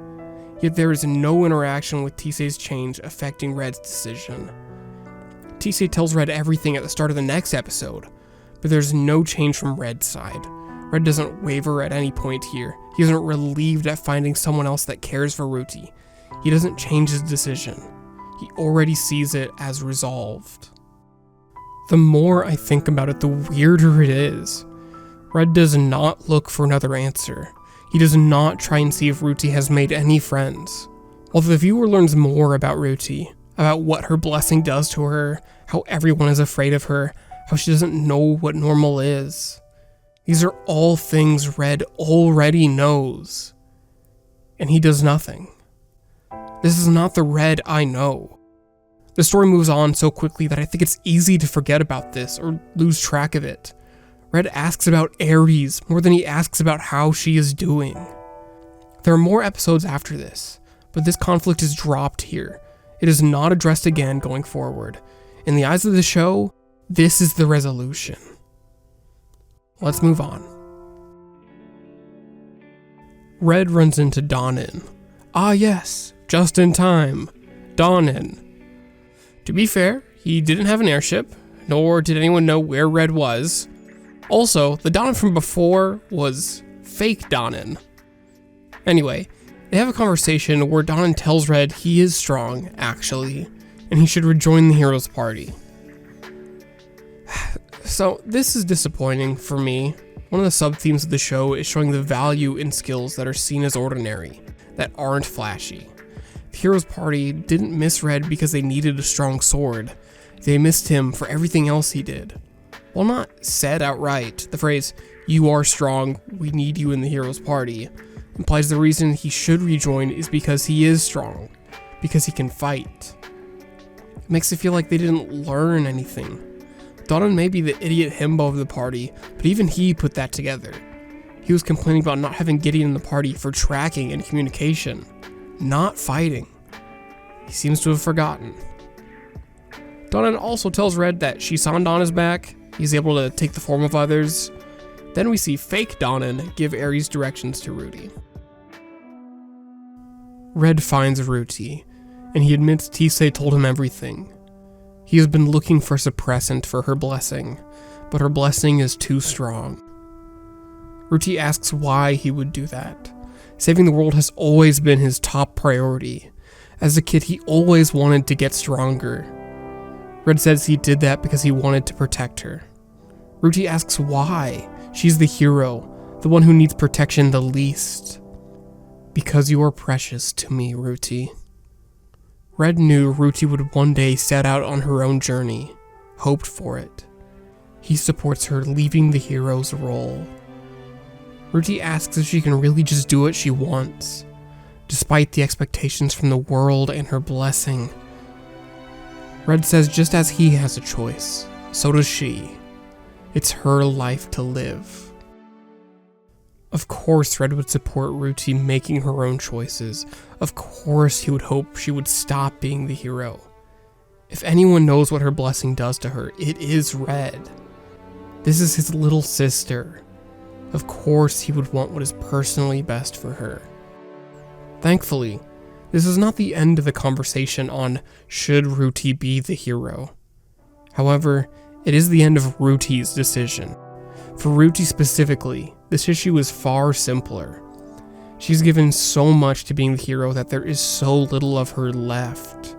yet there is no interaction with Tisay's change affecting Red's decision. Tisay tells Red everything at the start of the next episode, but there's no change from Red's side. Red doesn't waver at any point here. He isn't relieved at finding someone else that cares for Ruti. He doesn't change his decision. He already sees it as resolved. The more I think about it, the weirder it is. Red does not look for another answer. He does not try and see if Ruti has made any friends. While the viewer learns more about Ruti, about what her blessing does to her, how everyone is afraid of her, how she doesn't know what normal is. These are all things Red already knows. And he does nothing. This is not the Red I know. The story moves on so quickly that I think it's easy to forget about this or lose track of it. Red asks about Ares more than he asks about how she is doing. There are more episodes after this, but this conflict is dropped here. It is not addressed again going forward. In the eyes of the show, this is the resolution. Let's move on. Red runs into Danan. Ah yes, just in time. Danan. To be fair, he didn't have an airship, nor did anyone know where Red was. Also, the Danan from before was fake Danan. Anyway, they have a conversation where Danan tells Red he is strong, actually, and he should rejoin the hero's party. So, this is disappointing for me. One of the sub-themes of the show is showing the value in skills that are seen as ordinary, that aren't flashy. The hero's party didn't miss Red because they needed a strong sword. They missed him for everything else he did. While not said outright, the phrase, "You are strong, we need you in the hero's party," implies the reason he should rejoin is because he is strong, because he can fight. It makes it feel like they didn't learn anything. Danan may be the idiot himbo of the party, but even he put that together. He was complaining about not having Gideon in the party for tracking and communication, not fighting. He seems to have forgotten. Danan also tells Red that Shisandan is back. He's able to take the form of others. Then we see fake Danan give Ares directions to Ruti. Red finds Ruti, and he admits Tisay told him everything. He has been looking for suppressant for her blessing, but her blessing is too strong. Ruti asks why he would do that. Saving the world has always been his top priority. As a kid, he always wanted to get stronger. Red says he did that because he wanted to protect her. Ruti asks why. She's the hero, the one who needs protection the least. Because you are precious to me, Ruti. Red knew Ruti would one day set out on her own journey, hoped for it. He supports her leaving the hero's role. Ruti asks if she can really just do what she wants, despite the expectations from the world and her blessing. Red says just as he has a choice, so does she. It's her life to live. Of course Red would support Ruti making her own choices. Of course he would hope she would stop being the hero. If anyone knows what her blessing does to her, it is Red. This is his little sister. Of course he would want what is personally best for her. Thankfully, this is not the end of the conversation on should Ruti be the hero. However, it is the end of Ruti's decision. For Ruti specifically, this issue is far simpler. She's given so much to being the hero that there is so little of her left.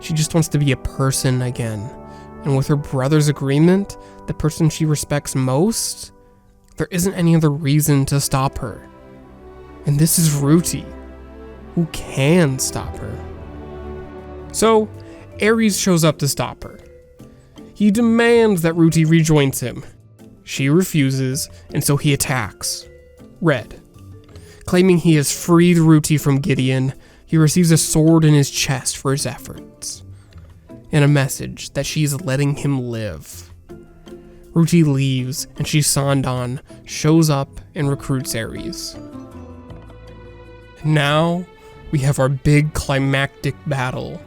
She just wants to be a person again, and with her brother's agreement, the person she respects most, there isn't any other reason to stop her. And this is Ruti, who can stop her. So, Ares shows up to stop her. He demands that Ruti rejoins him. She refuses, and so he attacks Red. Claiming he has freed Ruti from Gideon, he receives a sword in his chest for his efforts, and a message that she is letting him live. Ruti leaves, and Shisandan shows up and recruits Ares. Now, we have our big climactic battle.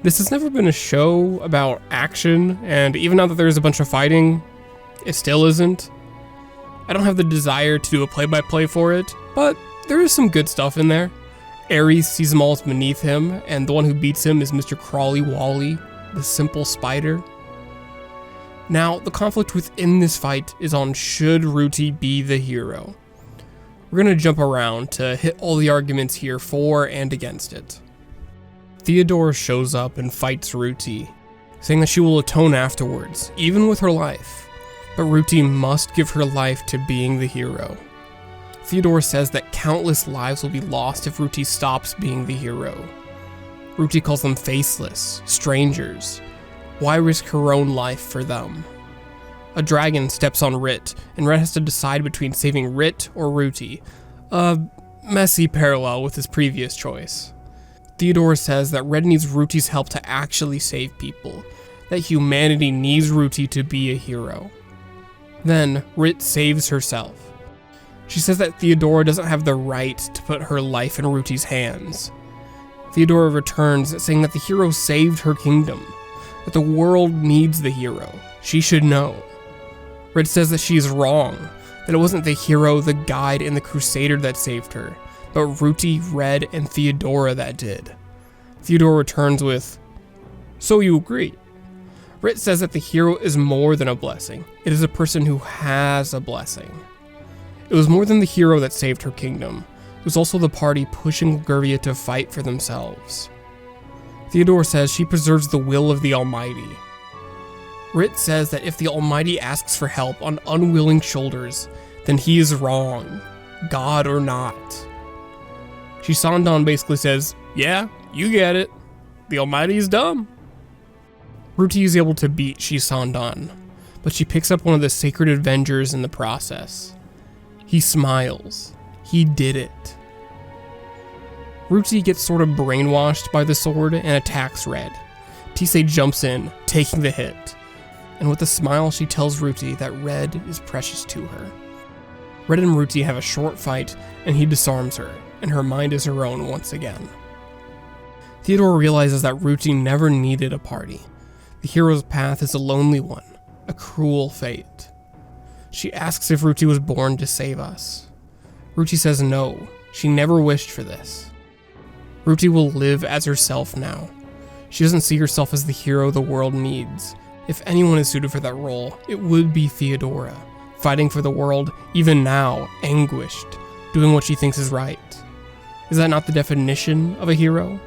This has never been a show about action, and even now that there's a bunch of fighting, it still isn't. I don't have the desire to do a play-by-play for it, but there is some good stuff in there. Ares sees them all as beneath him, and the one who beats him is Mr. Crawly Wally, the simple spider. Now, the conflict within this fight is on should Ruti be the hero. We're going to jump around to hit all the arguments here for and against it. Theodora shows up and fights Ruti, saying that she will atone afterwards, even with her life. But Ruti must give her life to being the hero. Theodora says that countless lives will be lost if Ruti stops being the hero. Ruti calls them faceless, strangers. Why risk her own life for them? A dragon steps on Rit, and Red has to decide between saving Rit or Ruti. A messy parallel with his previous choice. Theodora says that Red needs Ruti's help to actually save people, that humanity needs Ruti to be a hero. Then, Rit saves herself. She says that Theodora doesn't have the right to put her life in Ruti's hands. Theodora returns, saying that the hero saved her kingdom, that the world needs the hero. She should know. Red says that she is wrong, that it wasn't the hero, the guide, and the crusader that saved her, but Ruti, Red, and Theodora that did. Theodora returns with, "So you agree?" Rit says that the hero is more than a blessing. It is a person who has a blessing. It was more than the hero that saved her kingdom. It was also the party pushing Lgurvia to fight for themselves. Theodora says she preserves the will of the Almighty. Rit says that if the Almighty asks for help on unwilling shoulders, then he is wrong, God or not. Shisandan basically says, yeah, you get it. The Almighty is dumb. Ruti is able to beat Shisandan, but she picks up one of the sacred Avengers in the process. He smiles. He did it. Ruti gets sort of brainwashed by the sword and attacks Red. Tisei jumps in, taking the hit, and with a smile she tells Ruti that Red is precious to her. Red and Ruti have a short fight, and he disarms her, and her mind is her own once again. Theodora realizes that Ruti never needed a party. The hero's path is a lonely one, a cruel fate. She asks if Ruti was born to save us. Ruti says no, she never wished for this. Ruti will live as herself now. She doesn't see herself as the hero the world needs. If anyone is suited for that role, it would be Theodora. fighting for the world, even now, anguished, doing what she thinks is right. Is that not the definition of a hero?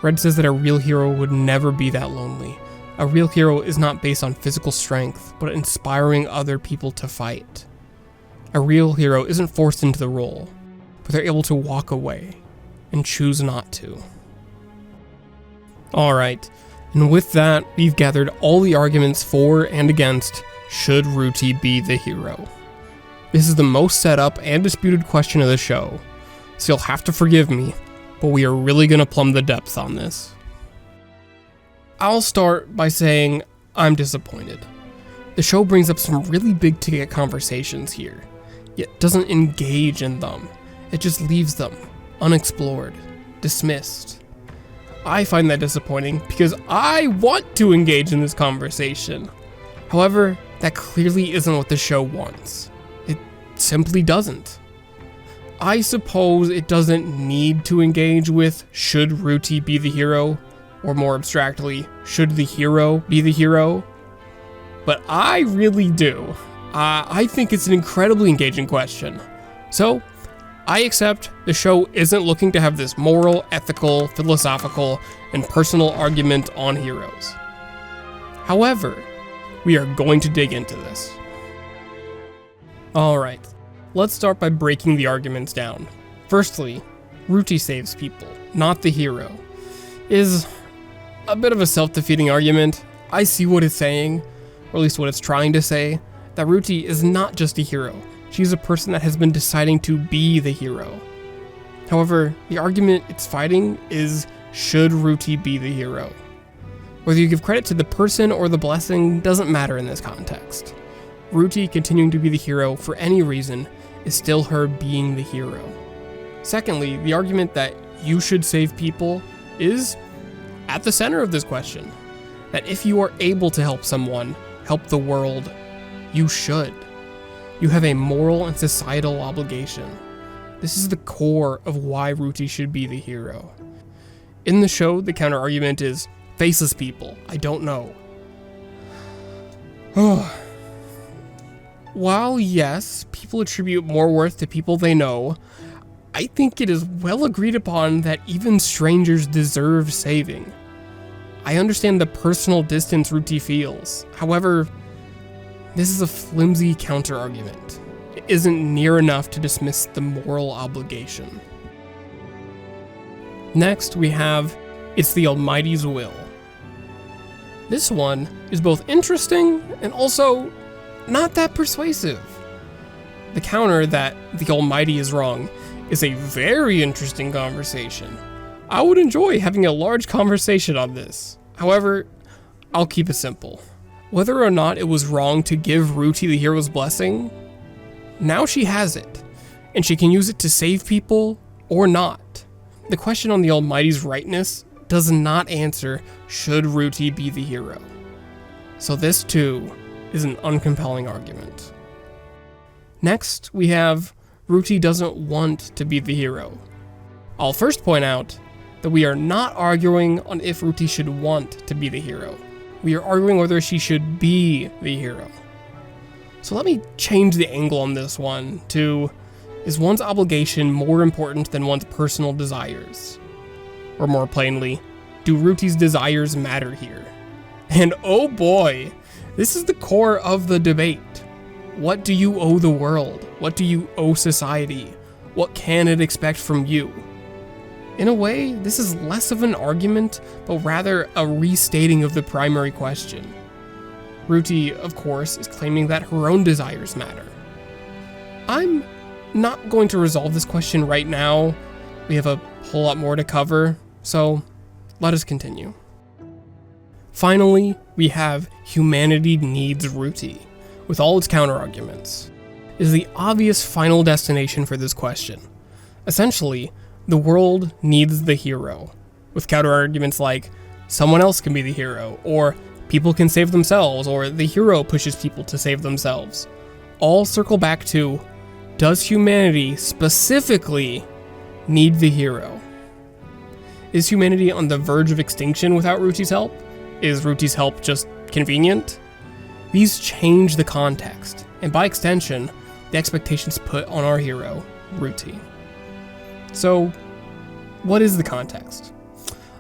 Red says that a real hero would never be that lonely. A real hero is not based on physical strength, but inspiring other people to fight. A real hero isn't forced into the role, but they're able to walk away and choose not to. Alright, and with that, we've gathered all the arguments for and against should Ruti be the hero. This is the most set up and disputed question of the show, so you'll have to forgive me, but we are really going to plumb the depths on this. I'll start by saying I'm disappointed. The show brings up some really big ticket conversations here, yet doesn't engage in them. It just leaves them unexplored, dismissed. I find that disappointing because I want to engage in this conversation. However, that clearly isn't what the show wants. It simply doesn't. I suppose it doesn't need to engage with should Ruti be the hero, or more abstractly, should the hero be the hero? But I really do. I think it's an incredibly engaging question. So, I accept the show isn't looking to have this moral, ethical, philosophical, and personal argument on heroes. However, we are going to dig into this. Alright, let's start by breaking the arguments down. Firstly, Ruti saves people, not the hero, is a bit of a self-defeating argument. I see what it's saying, or at least what it's trying to say, that Ruti is not just a hero. She's a person that has been deciding to be the hero. However, the argument it's fighting is, should Ruti be the hero? Whether you give credit to the person or the blessing doesn't matter in this context. Ruti continuing to be the hero for any reason is still her being the hero. Secondly, the argument that you should save people is at the center of this question. That if you are able to help someone, help the world, you should. You have a moral and societal obligation. This is the core of why Ruti should be the hero. In the show, the counter-argument is, faceless people, I don't know. While yes, people attribute more worth to people they know, I think it is well agreed upon that even strangers deserve saving. I understand the personal distance Ruti feels. However, this is a flimsy counter-argument. It isn't near enough to dismiss the moral obligation. Next, we have, it's the Almighty's will. This one is both interesting and also not that persuasive. The counter that the Almighty is wrong is a very interesting conversation. I would enjoy having a large conversation on this. However, I'll keep it simple. Whether or not it was wrong to give Ruti the hero's blessing, now she has it, and she can use it to save people or not. The question on the Almighty's rightness does not answer should Ruti be the hero. So this too is an uncompelling argument. Next, we have Ruti doesn't want to be the hero. I'll first point out that we are not arguing on if Ruti should want to be the hero. We are arguing whether she should be the hero. So let me change the angle on this one to, is one's obligation more important than one's personal desires? Or more plainly, do Ruti's desires matter here? And oh boy, this is the core of the debate. What do you owe the world? What do you owe society? What can it expect from you? In a way, this is less of an argument, but rather a restating of the primary question. Ruti, of course, is claiming that her own desires matter. I'm not going to resolve this question right now. We have a whole lot more to cover, so let us continue. Finally, we have humanity needs Ruti, with all its counterarguments. It is the obvious final destination for this question. Essentially, the world needs the hero, with counterarguments like, someone else can be the hero, or people can save themselves, or the hero pushes people to save themselves. All circle back to, does humanity specifically need the hero? Is humanity on the verge of extinction without Ruti's help? Is Ruti's help just convenient? These change the context, and by extension, the expectations put on our hero, Ruti. So, what is the context?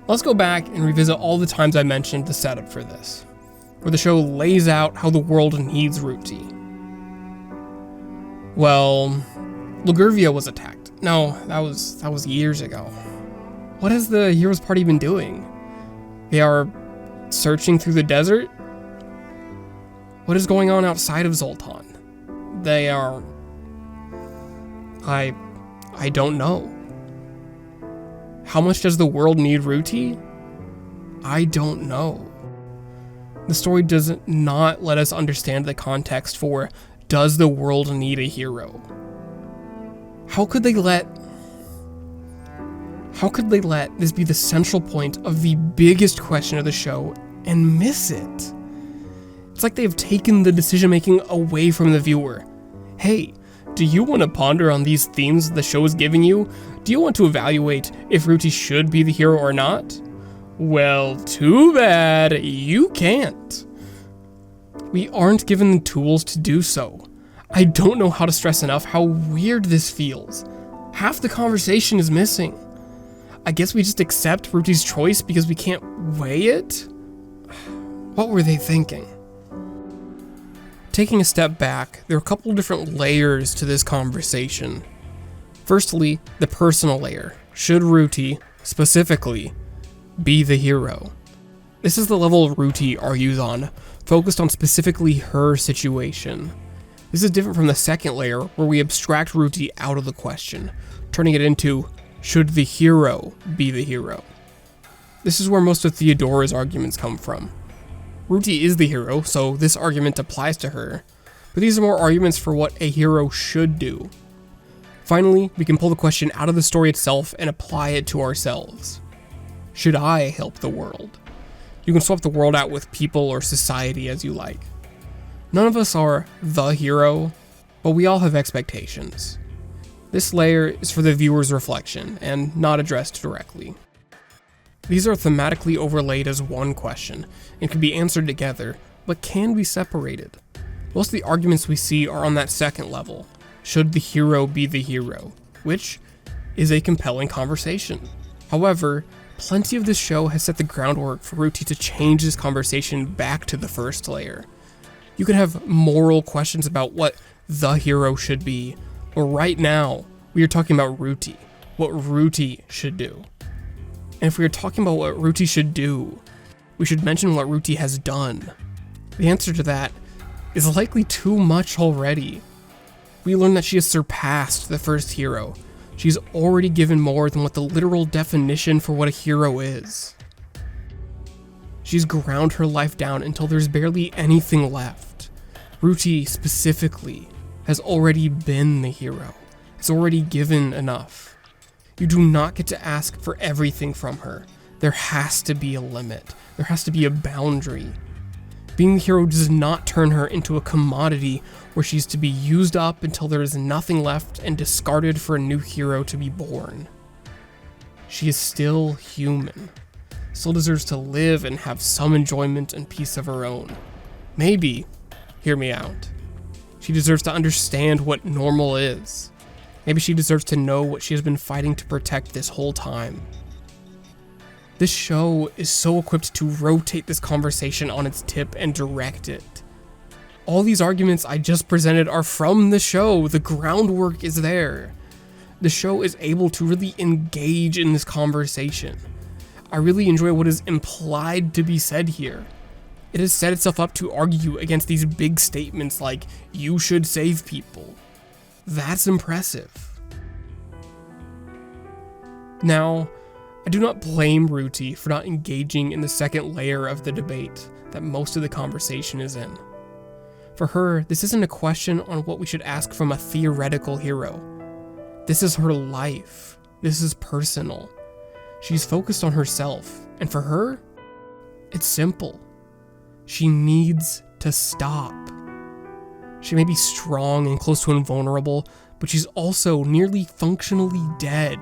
Let's go back and revisit all the times I mentioned the setup for this, where the show lays out how the world needs Ruti. Well, Lagurvia was attacked. No, that was years ago. What has the Heroes Party been doing? They are searching through the desert? What is going on outside of Zoltan? They are... I don't know. How much does the world need Ruti? I don't know. The story does not let us understand the context for, does the world need a hero? How could they let this be the central point of the biggest question of the show and miss it? It's like they've taken the decision-making away from the viewer. Hey, do you want to ponder on these themes the show is giving you? Do you want to evaluate if Ruti should be the hero or not? Well, too bad, you can't. We aren't given the tools to do so. I don't know how to stress enough how weird this feels. Half the conversation is missing. I guess we just accept Ruti's choice because we can't weigh it? What were they thinking? Taking a step back, there are a couple different layers to this conversation. Firstly, the personal layer. Should Ruti, specifically, be the hero? This is the level Ruti argues on, focused on specifically her situation. This is different from the second layer, where we abstract Ruti out of the question, turning it into, should the hero be the hero? This is where most of Theodora's arguments come from. Ruti is the hero, so this argument applies to her, but these are more arguments for what a hero should do. Finally, we can pull the question out of the story itself and apply it to ourselves. Should I help the world? You can swap the world out with people or society as you like. None of us are the hero, but we all have expectations. This layer is for the viewer's reflection and not addressed directly. These are thematically overlaid as one question and can be answered together, but can be separated. Most of the arguments we see are on that second level. Should the hero be the hero? Which is a compelling conversation. However, plenty of this show has set the groundwork for Ruti to change this conversation back to the first layer. You can have moral questions about what the hero should be, but right now, we are talking about Ruti, what Ruti should do. And if we are talking about what Ruti should do, we should mention what Ruti has done. The answer to that is likely too much already. We learn that she has surpassed the first hero. She's already given more than what the literal definition for what a hero is. She's ground her life down until there's barely anything left. Ruti, specifically, has already been the hero, has already given enough. You do not get to ask for everything from her. There has to be a limit. There has to be a boundary. Being the hero does not turn her into a commodity where she's to be used up until there is nothing left and discarded for a new hero to be born. She is still human, still deserves to live and have some enjoyment and peace of her own. Maybe, hear me out, she deserves to understand what normal is. Maybe she deserves to know what she has been fighting to protect this whole time. This show is so equipped to rotate this conversation on its tip and direct it. All these arguments I just presented are from the show. The groundwork is there. The show is able to really engage in this conversation. I really enjoy what is implied to be said here. It has set itself up to argue against these big statements like, you should save people. That's impressive. Now, I do not blame Ruti for not engaging in the second layer of the debate that most of the conversation is in. For her, this isn't a question on what we should ask from a theoretical hero. This is her life. This is personal. She's focused on herself, and for her, it's simple. She needs to stop. She may be strong and close to invulnerable, but she's also nearly functionally dead.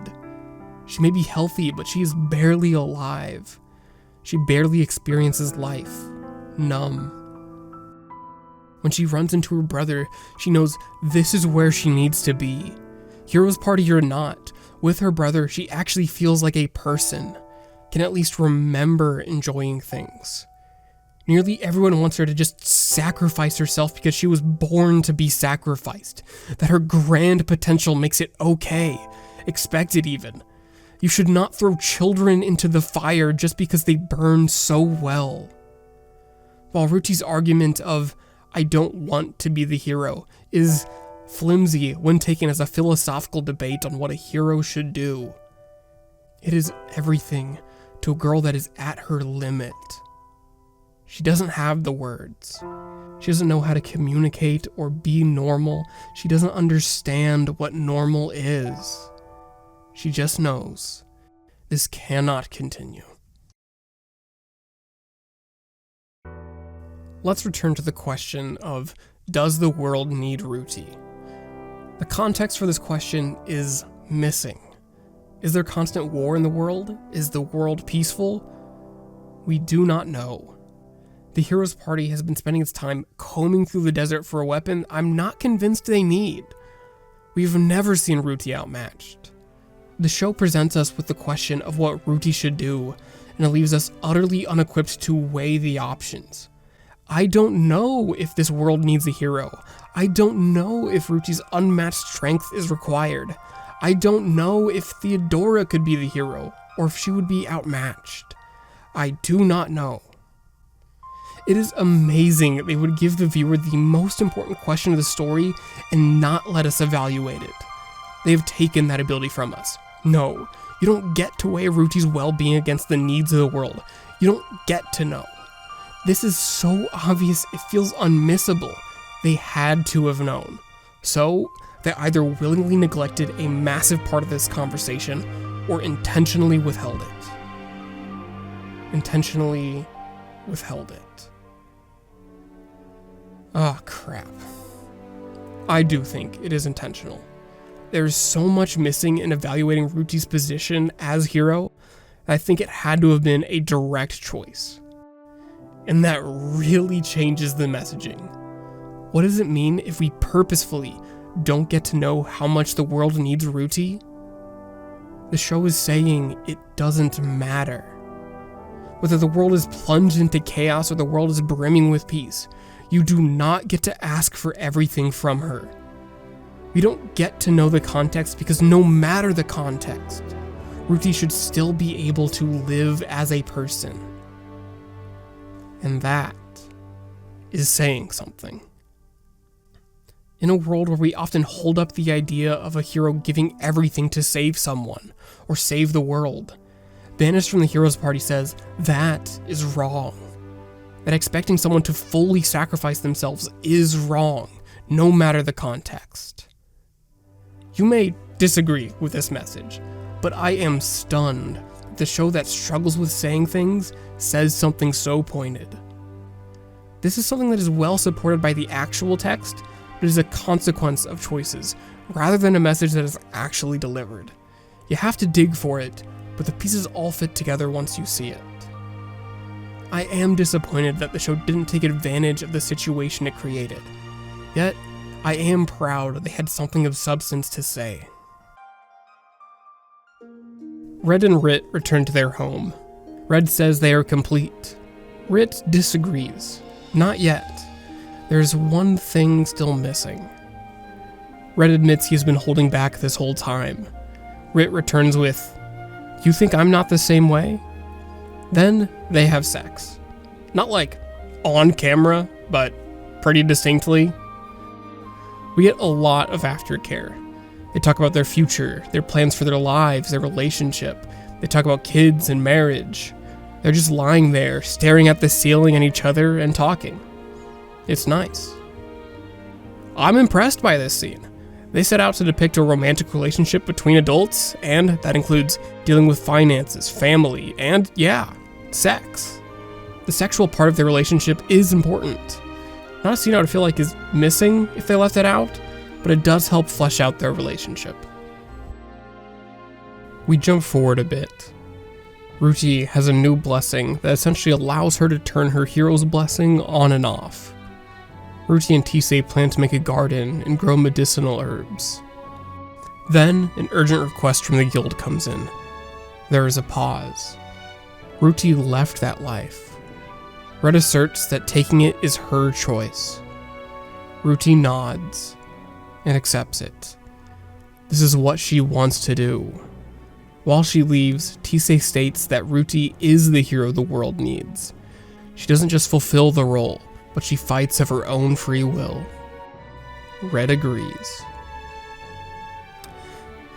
She may be healthy, but she is barely alive. She barely experiences life. Numb. When she runs into her brother, she knows this is where she needs to be. Hero's party or not, with her brother, she actually feels like a person, can at least remember enjoying things. Nearly everyone wants her to just sacrifice herself because she was born to be sacrificed, that her grand potential makes it okay, expected even. You should not throw children into the fire just because they burn so well. While Ruti's argument of, I don't want to be the hero, is flimsy when taken as a philosophical debate on what a hero should do, it is everything to a girl that is at her limit. She doesn't have the words. She doesn't know how to communicate or be normal. She doesn't understand what normal is. She just knows this cannot continue. Let's return to the question of, does the world need Ruti? The context for this question is missing. Is there constant war in the world? Is the world peaceful? We do not know. The hero's party has been spending its time combing through the desert for a weapon I'm not convinced they need. We've never seen Ruti outmatched. The show presents us with the question of what Ruti should do, and it leaves us utterly unequipped to weigh the options. I don't know if this world needs a hero. I don't know if Ruti's unmatched strength is required. I don't know if Theodora could be the hero, or if she would be outmatched. I do not know. It is amazing that they would give the viewer the most important question of the story and not let us evaluate it. They have taken that ability from us. No, you don't get to weigh Ruti's well-being against the needs of the world. You don't get to know. This is so obvious, it feels unmissable. They had to have known. So, they either willingly neglected a massive part of this conversation or intentionally withheld it. Intentionally withheld it. Ah, crap. I do think it is intentional. There's so much missing in evaluating Ruti's position as hero, that I think it had to have been a direct choice. And that really changes the messaging. What does it mean if we purposefully don't get to know how much the world needs Ruti? The show is saying it doesn't matter. Whether the world is plunged into chaos or the world is brimming with peace, you do not get to ask for everything from her. We don't get to know the context because no matter the context, Ruti should still be able to live as a person. And that is saying something. In a world where we often hold up the idea of a hero giving everything to save someone or save the world, Banished from the Hero's Party says that is wrong. That expecting someone to fully sacrifice themselves is wrong, no matter the context. You may disagree with this message, but I am stunned that the show that struggles with saying things says something so pointed. This is something that is well supported by the actual text, but is a consequence of choices, rather than a message that is actually delivered. You have to dig for it, but the pieces all fit together once you see it. I am disappointed that the show didn't take advantage of the situation it created. Yet, I am proud they had something of substance to say. Red and Rit return to their home. Red says they are complete. Rit disagrees. Not yet. There's one thing still missing. Red admits he's been holding back this whole time. Rit returns with, "You think I'm not the same way?" Then they have sex. Not like on camera, but pretty distinctly. We get a lot of aftercare. They talk about their future, their plans for their lives, their relationship. They talk about kids and marriage. They're just lying there, staring at the ceiling and each other and talking. It's nice. I'm impressed by this scene. They set out to depict a romantic relationship between adults, and that includes dealing with finances, family, and yeah, sex. The sexual part of their relationship is important. Not a scene I would feel like is missing if they left it out, but it does help flesh out their relationship. We jump forward a bit. Ruti has a new blessing that essentially allows her to turn her hero's blessing on and off. Ruti and Tisei plan to make a garden and grow medicinal herbs. Then, an urgent request from the guild comes in. There is a pause. Ruti left that life. Red asserts that taking it is her choice. Ruti nods and accepts it. This is what she wants to do. While she leaves, Tisei states that Ruti is the hero the world needs. She doesn't just fulfill the role, but she fights of her own free will. Red agrees.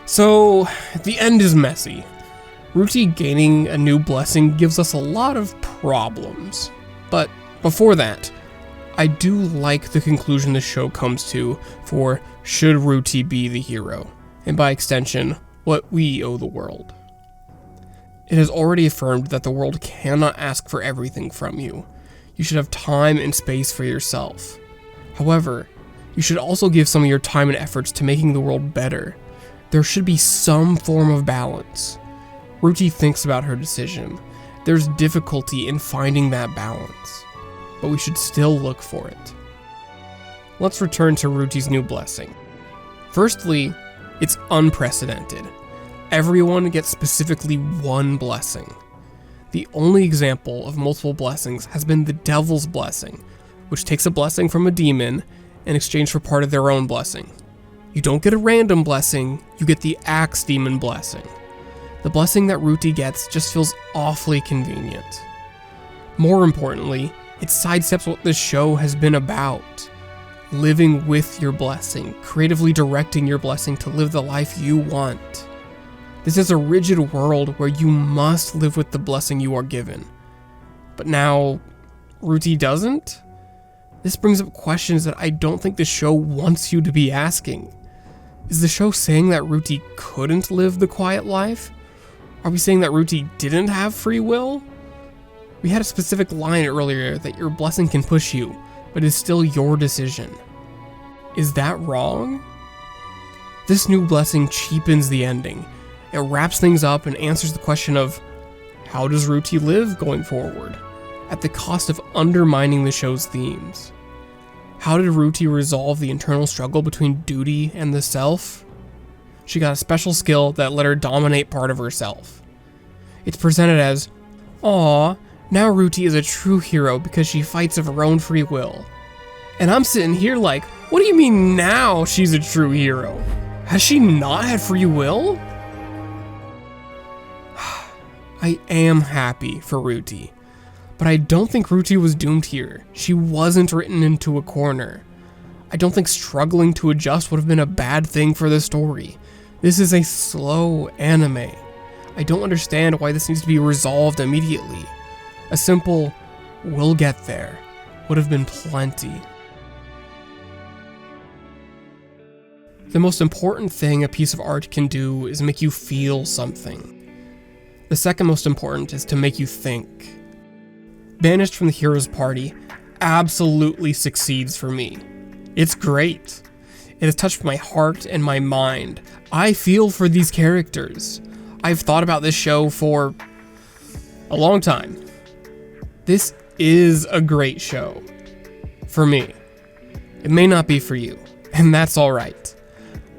So, the end is messy. Ruti gaining a new blessing gives us a lot of problems. But before that, I do like the conclusion the show comes to for should Ruti be the hero, and by extension, what we owe the world. It has already affirmed that the world cannot ask for everything from you. You should have time and space for yourself. However, you should also give some of your time and efforts to making the world better. There should be some form of balance. Ruti thinks about her decision. There's difficulty in finding that balance, but we should still look for it. Let's return to Ruti's new blessing. Firstly, it's unprecedented. Everyone gets specifically one blessing. The only example of multiple blessings has been the Devil's Blessing, which takes a blessing from a demon in exchange for part of their own blessing. You don't get a random blessing, you get the Axe Demon Blessing. The blessing that Ruti gets just feels awfully convenient. More importantly, it sidesteps what this show has been about. Living with your blessing, creatively directing your blessing to live the life you want. This is a rigid world where you must live with the blessing you are given. But now, Ruti doesn't? This brings up questions that I don't think the show wants you to be asking. Is the show saying that Ruti couldn't live the quiet life? Are we saying that Ruti didn't have free will? We had a specific line earlier that your blessing can push you, but it's still your decision. Is that wrong? This new blessing cheapens the ending. It wraps things up and answers the question of, how does Ruti live going forward, at the cost of undermining the show's themes? How did Ruti resolve the internal struggle between duty and the self? She got a special skill that let her dominate part of herself. It's presented as, "Aw, now Ruti is a true hero because she fights of her own free will." And I'm sitting here like, what do you mean now she's a true hero? Has she not had free will? I am happy for Ruti, but I don't think Ruti was doomed here. She wasn't written into a corner. I don't think struggling to adjust would have been a bad thing for the story. This is a slow anime. I don't understand why this needs to be resolved immediately. A simple, "we'll get there," would have been plenty. The most important thing a piece of art can do is make you feel something. The second most important is to make you think. Banished from the Hero's Party absolutely succeeds for me. It's great. It has touched my heart and my mind. I feel for these characters. I've thought about this show for a long time. This is a great show. For me. It may not be for you, and that's alright.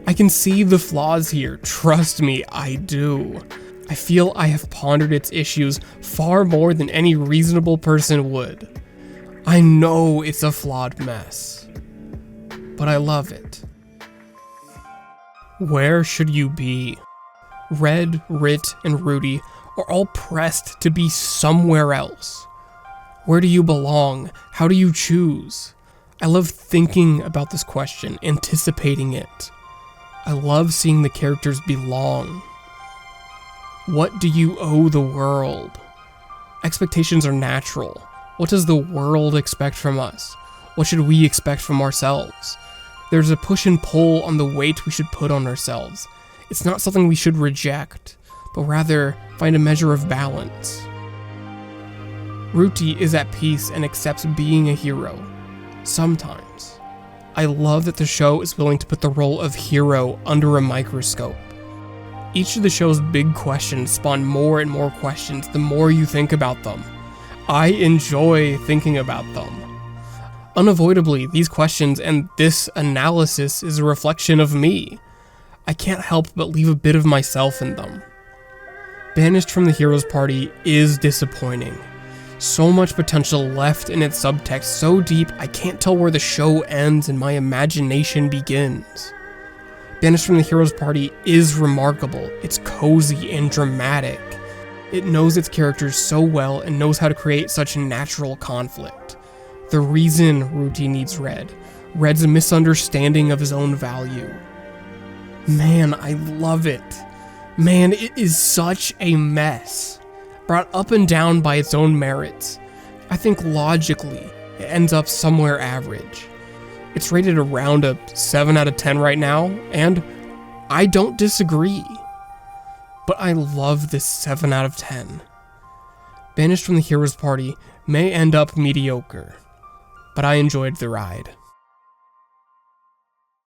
I can see the flaws here, trust me, I do. I feel I have pondered its issues far more than any reasonable person would. I know it's a flawed mess, but I love it. Where should you be? Red, Rit, and Ruti are all pressed to be somewhere else. Where do you belong? How do you choose? I love thinking about this question, anticipating it. I love seeing the characters belong. What do you owe the world? Expectations are natural. What does the world expect from us? What should we expect from ourselves? There's a push and pull on the weight we should put on ourselves. It's not something we should reject, but rather find a measure of balance. Ruti is at peace and accepts being a hero. Sometimes. I love that the show is willing to put the role of hero under a microscope. Each of the show's big questions spawn more and more questions the more you think about them. I enjoy thinking about them. Unavoidably, these questions and this analysis is a reflection of me. I can't help but leave a bit of myself in them. Banished from the Heroes Party is disappointing. So much potential left in its subtext, so deep I can't tell where the show ends and my imagination begins. Banished from the Heroes Party is remarkable. It's cozy and dramatic. It knows its characters so well and knows how to create such natural conflict. The reason Ruti needs Red. Red's a misunderstanding of his own value. Man, I love it. Man, it is such a mess. Brought up and down by its own merits. I think logically, it ends up somewhere average. It's rated around a 7 out of 10 right now, and I don't disagree. But I love this 7 out of 10. Banished from the Heroes Party may end up mediocre, but I enjoyed the ride.